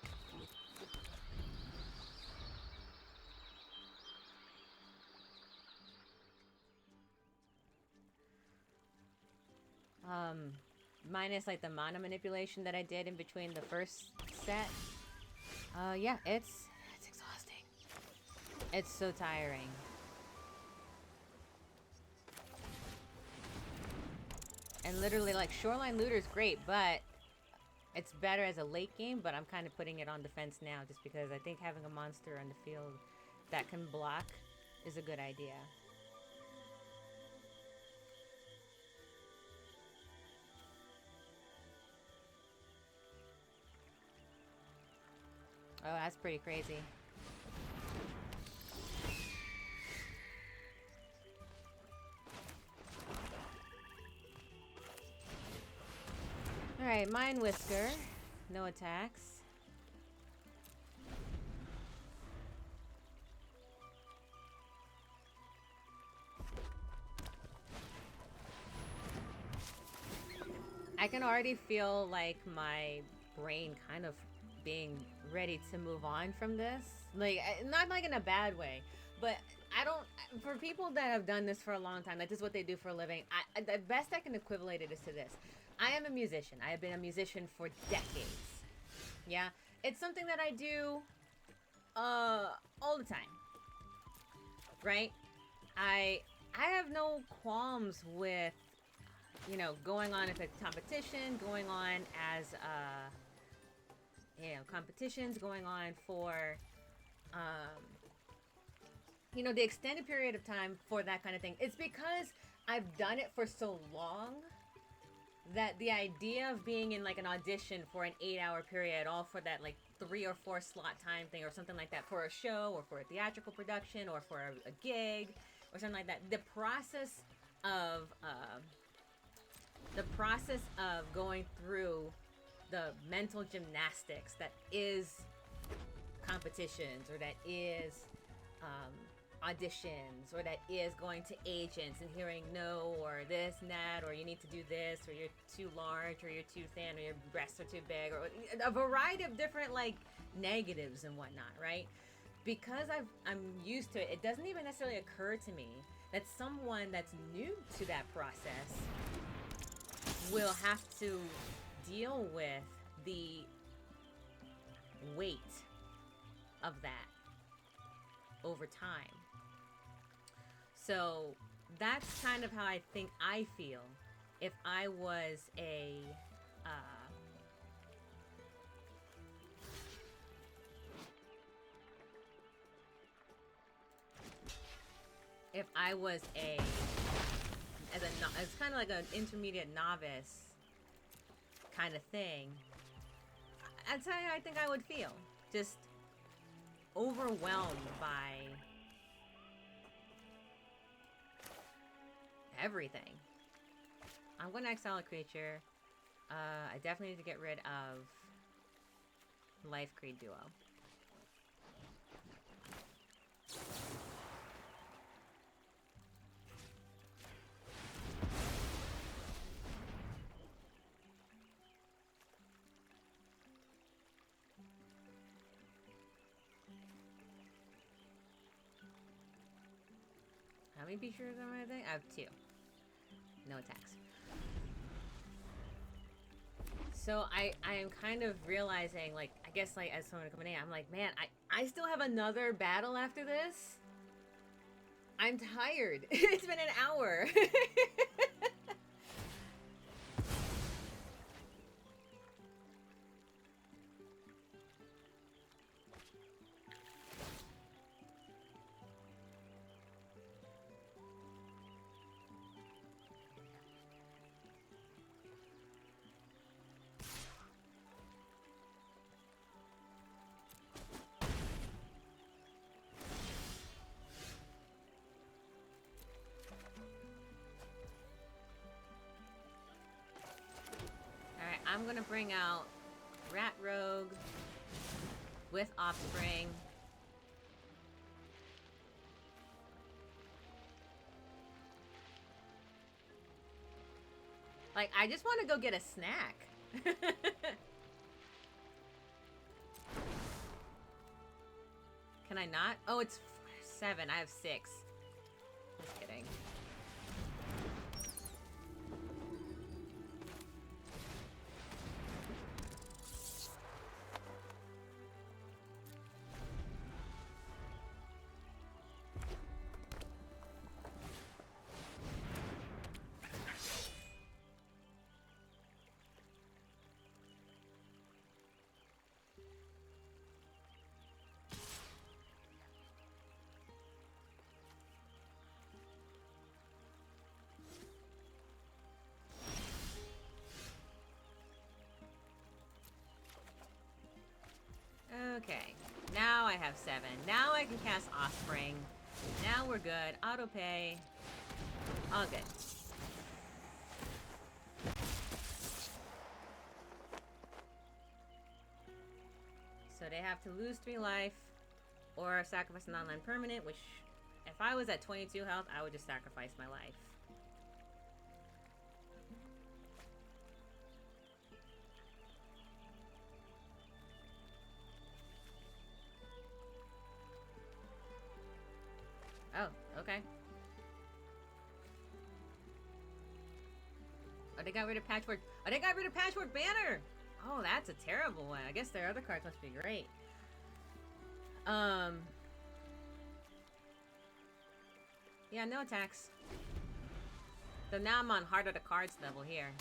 Minus like the mana manipulation that I did in between the first set. Yeah, it's exhausting. It's so tiring. And literally, like, Shoreline Looter is great, but it's better as a late game, but I'm kind of putting it on defense now just because I think having a monster on the field that can block is a good idea. Oh, that's pretty crazy. Alright, Mind Whisker. No attacks. I can already feel like my brain kind of being ready to move on from this. Like, not like in a bad way, but I don't. For people that have done this for a long time, like this is what they do for a living. The best I can equivalent it is to this. I am a musician. I have been a musician for decades. Yeah, it's something that I do, all the time. Right? I have no qualms with, you know, going on as a competition, going on as you know, competitions, going on for you know, the extended period of time for that kind of thing. It's because I've done it for so long that the idea of being in like an audition for an 8-hour period, all for that like 3 or 4 slot time thing or something like that, for a show or for a theatrical production or for a gig or something like that, the process of going through the mental gymnastics that is competitions, or that is auditions, or that is going to agents and hearing no, or this and that, or you need to do this, or you're too large, or you're too thin, or your breasts are too big, or a variety of different like negatives and whatnot, right? Because I'm used to it, it doesn't even necessarily occur to me that someone that's new to that process will have to deal with the weight of that over time. So that's kind of how I think I feel if I was a if I was as kind of like an intermediate novice kind of thing. That's how I think I would feel. Just overwhelmed by everything. I'm going to exile a creature. I definitely need to get rid of Life Creed Duo. How many features am I doing? I have 2. No attacks. So I am kind of realizing, like, I guess, like, as someone coming in, I'm like, man, I still have another battle after this? I'm tired. It's been an hour. I'm gonna bring out Rat Rogue with Offspring. Like, I just want to go get a snack. Can I not? Oh, it's 7. I have 6. Just kidding. Okay, now I have 7. Now I can cast Offspring. Now we're good. Auto pay. All good. So they have to lose 3 life or sacrifice an online permanent, which if I was at 22 health, I would just sacrifice my life. Oh, they got rid of Patchwork. Oh, they got rid of Patchwork Banner! Oh, that's a terrible one. I guess their other cards must be great. Yeah, no attacks. So now I'm on Heart of the Cards level here.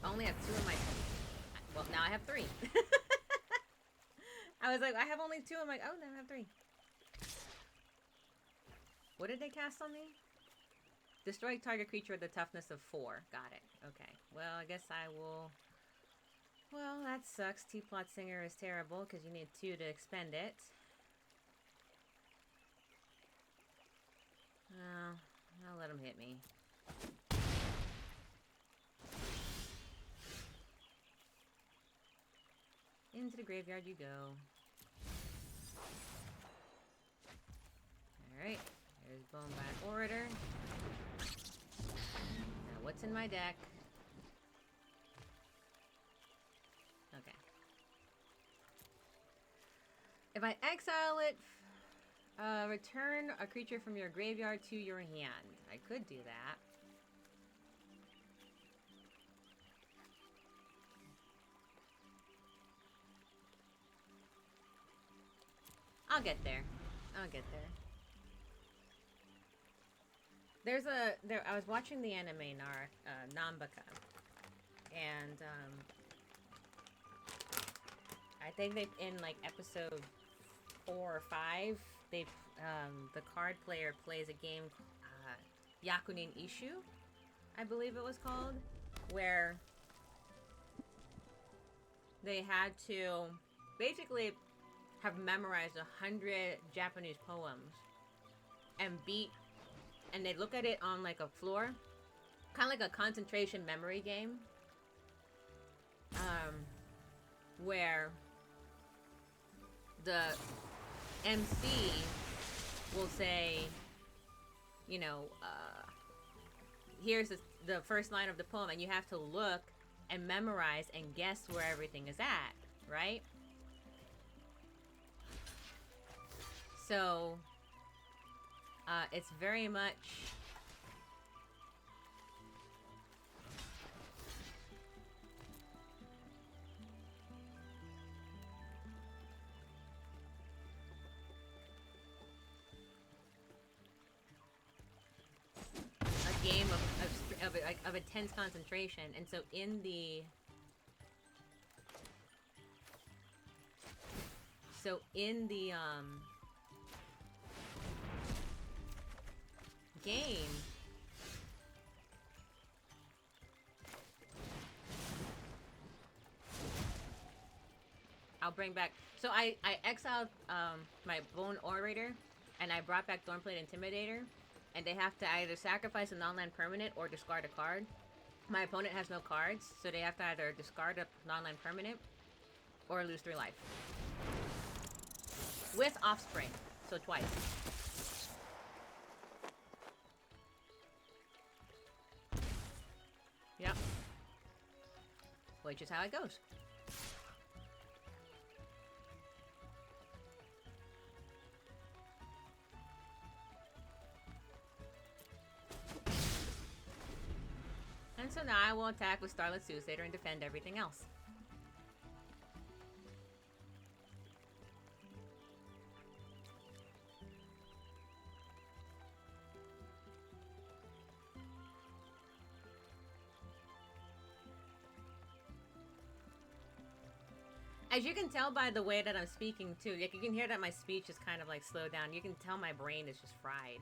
I only have 2 of my... Well, now I have 3. I was like, I have only 2. I'm like, oh, now I have 3. What did they cast on me? Destroy target creature with a toughness of 4. Got it. Okay. Well, I guess I will... Well, that sucks. T-Plot Singer is terrible because you need 2 to expend it. Oh, I'll let him hit me. Into the graveyard you go. Alright, there's Bonebat Orator. Now, what's in my deck? Okay. If I exile it, return a creature from your graveyard to your hand. I could do that. I'll get there. I'll get there. I was watching the anime Nambaka, and I think they in like episode 4 or 5, they the card player plays a game, Yakunin Ishu, I believe it was called, where they had to basically have memorized 100 Japanese poems and they look at it on like a floor, kind of like a concentration memory game, where the MC will say, you know, here's the first line of the poem, and you have to look and memorize and guess where everything is at, right? So, it's very much a game of intense concentration, and so in the game, I'll bring back. So I exiled my Bone Orator, and I brought back Thornplate Intimidator, and they have to either sacrifice a non-land permanent or discard a card. My opponent has no cards, so they have to either discard a non-land permanent or lose 3 life. With Offspring, so twice. Yep. Which is how it goes. And so now I will attack with Starlit Suicidator and defend everything else. As you can tell by the way that I'm speaking too, like you can hear that my speech is kind of like slowed down. You can tell my brain is just fried.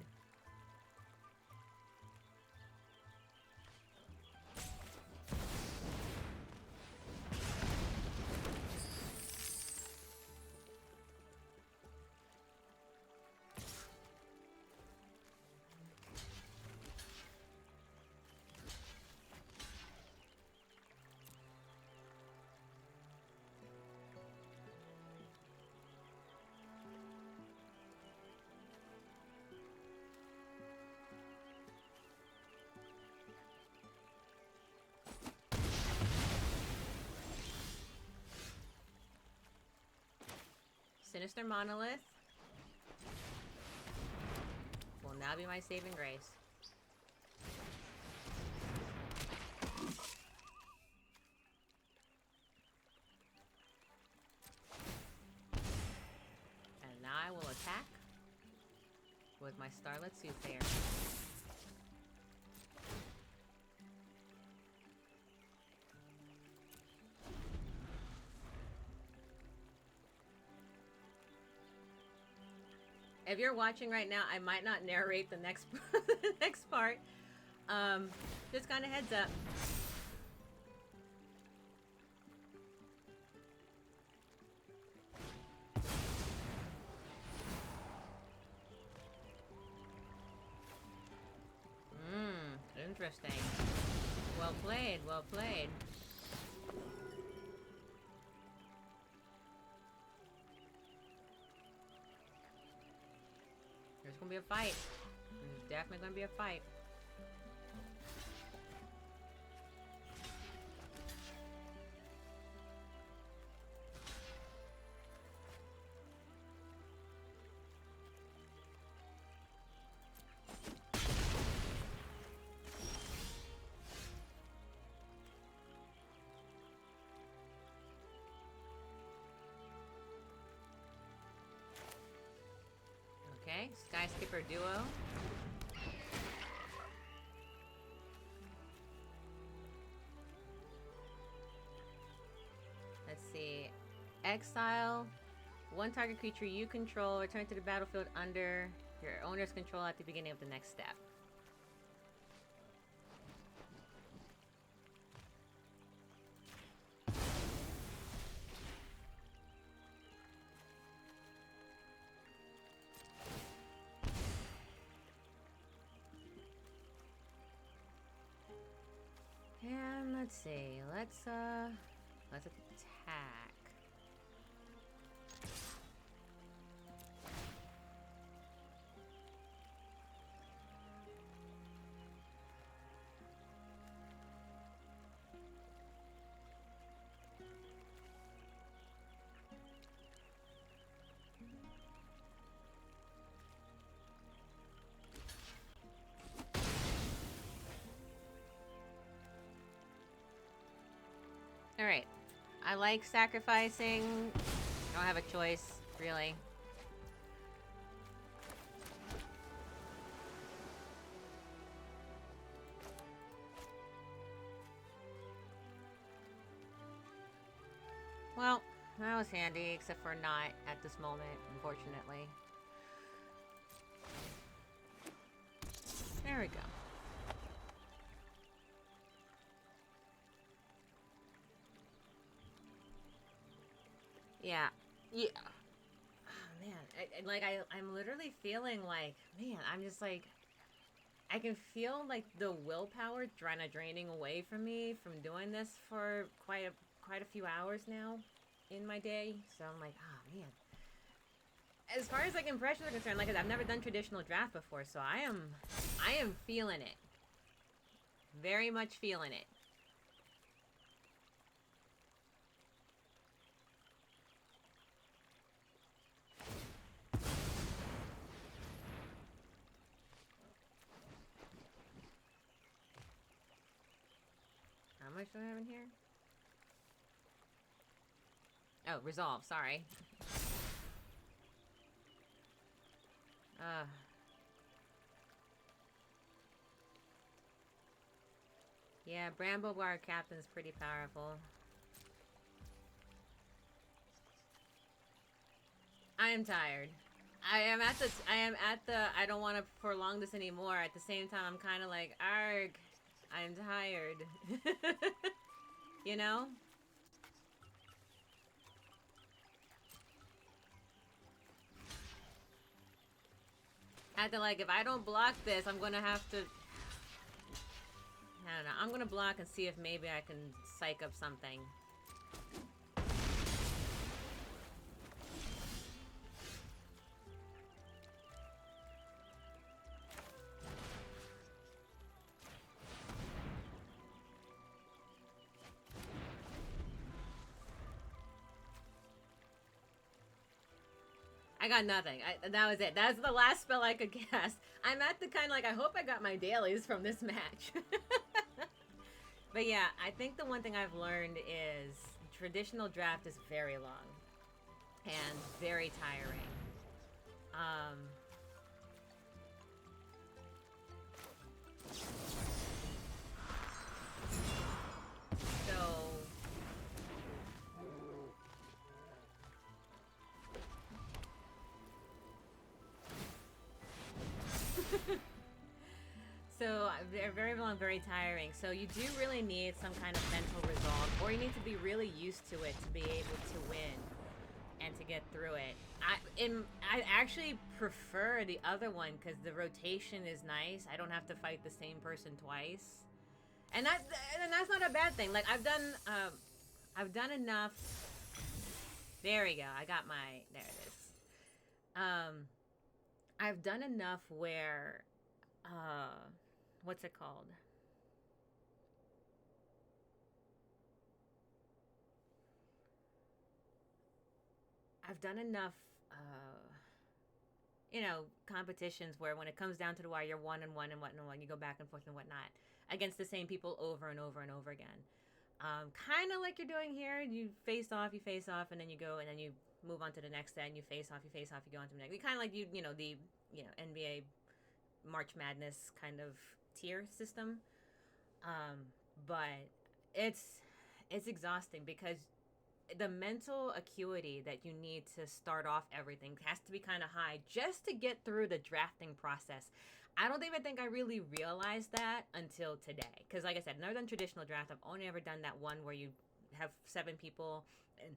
Sinister Monolith will now be my saving grace. And now I will attack with my Starlit Soothsayer. If you're watching right now, I might not narrate the next the next part. Just kind of heads up. Interesting. Well played, well played. There's gonna be a fight. There's definitely gonna be a fight. Okay, Sky Skipper Duo. Let's see. Exile. One target creature you control, return to the battlefield under your owner's control at the beginning of the next step. And let's see. Let's attack. Alright. I like sacrificing. I don't have a choice, really. Well, that was handy, except for not at this moment, unfortunately. There we go. Yeah. Yeah. Oh, man. I'm literally feeling like, man, I'm just like, I can feel like the willpower draining away from me from doing this for quite a few hours now in my day. So I'm like, oh, man. As far as like impressions are concerned, like I've never done traditional draft before, so I am feeling it. Very much feeling it. How much do I have in here? Oh, resolve, sorry. Yeah, Bramblebar Captain's pretty powerful. I am tired. I am at the I don't want to prolong this anymore. At the same time, I'm kind of like, arg, I'm tired. You know? I had to, like, if I don't block this, I'm gonna have to... I don't know. I'm gonna block and see if maybe I can psych up something. I got nothing. That was it. That's the last spell I could cast. I'm at the kind like, I hope I got my dailies from this match. But yeah, I think the one thing I've learned is traditional draft is very long and very tiring. So so they're very long, very tiring. So you do really need some kind of mental resolve, or you need to be really used to it to be able to win and to get through it. I actually prefer the other one because the rotation is nice. I don't have to fight the same person twice, and that's not a bad thing. Like I've done enough. There we go. I got my, there it is. I've done enough where what's it called? I've done enough, competitions where when it comes down to the wire, you're 1-1 and whatnot, you go back and forth and whatnot against the same people over and over and over again. Kind of like you're doing here. You face off, and then you go, and then you move on to the next set, and you face off, you go on to the next. Kind of like the NBA March Madness kind of tier system. But it's exhausting because the mental acuity that you need to start off everything has to be kind of high just to get through the drafting process. I don't even think I really realized that until today. Because like I said, I've never done traditional draft. I've only ever done that one where you have 7 people and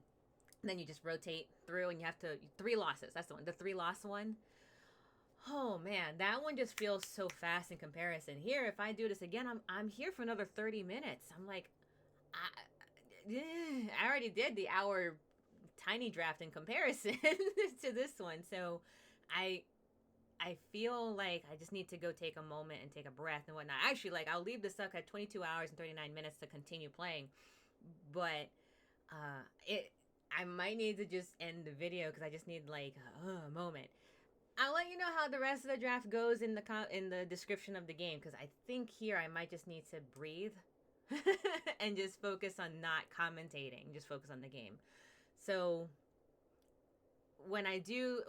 then you just rotate through and you have to, 3 losses. That's the one, the 3 loss one. Oh man, that one just feels so fast in comparison. Here, if I do this again, I'm here for another 30 minutes. I'm like, I already did the hour tiny draft in comparison to this one. So I feel like I just need to go take a moment and take a breath and whatnot. Actually, like I'll leave this up at 22 hours and 39 minutes to continue playing. But I might need to just end the video because I just need like a moment. I'll let you know how the rest of the draft goes in the description of the game because I think here I might just need to breathe and just focus on not commentating, just focus on the game. So when I do,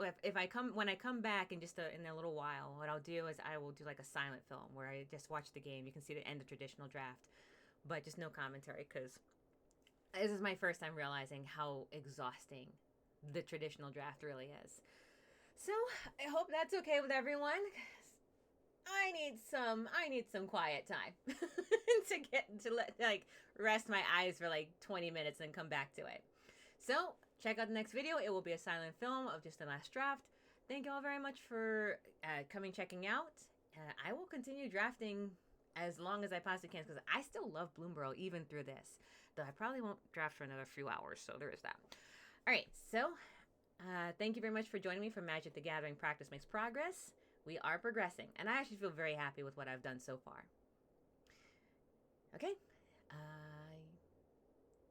when I come back in just in a little while, what I'll do is I will do like a silent film where I just watch the game. You can see the end of traditional draft, but just no commentary because this is my first time realizing how exhausting the traditional draft really is. So I hope that's okay with everyone. I need some quiet time to rest my eyes for like 20 minutes and come back to it. So check out the next video. It will be a silent film of just the last draft. Thank you all very much for checking out. I will continue drafting as long as I possibly can because I still love Bloomborough even through this. Though I probably won't draft for another few hours, so there is that. All right, so thank you very much for joining me for Magic the Gathering Practice Makes Progress. We are progressing, and I actually feel very happy with what I've done so far. Okay.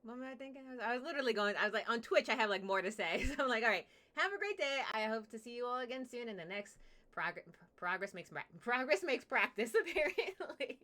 What am I thinking? I was literally going, I was like, on Twitch, I have like more to say. So I'm like, all right, have a great day. I hope to see you all again soon in the next progress makes practice, apparently.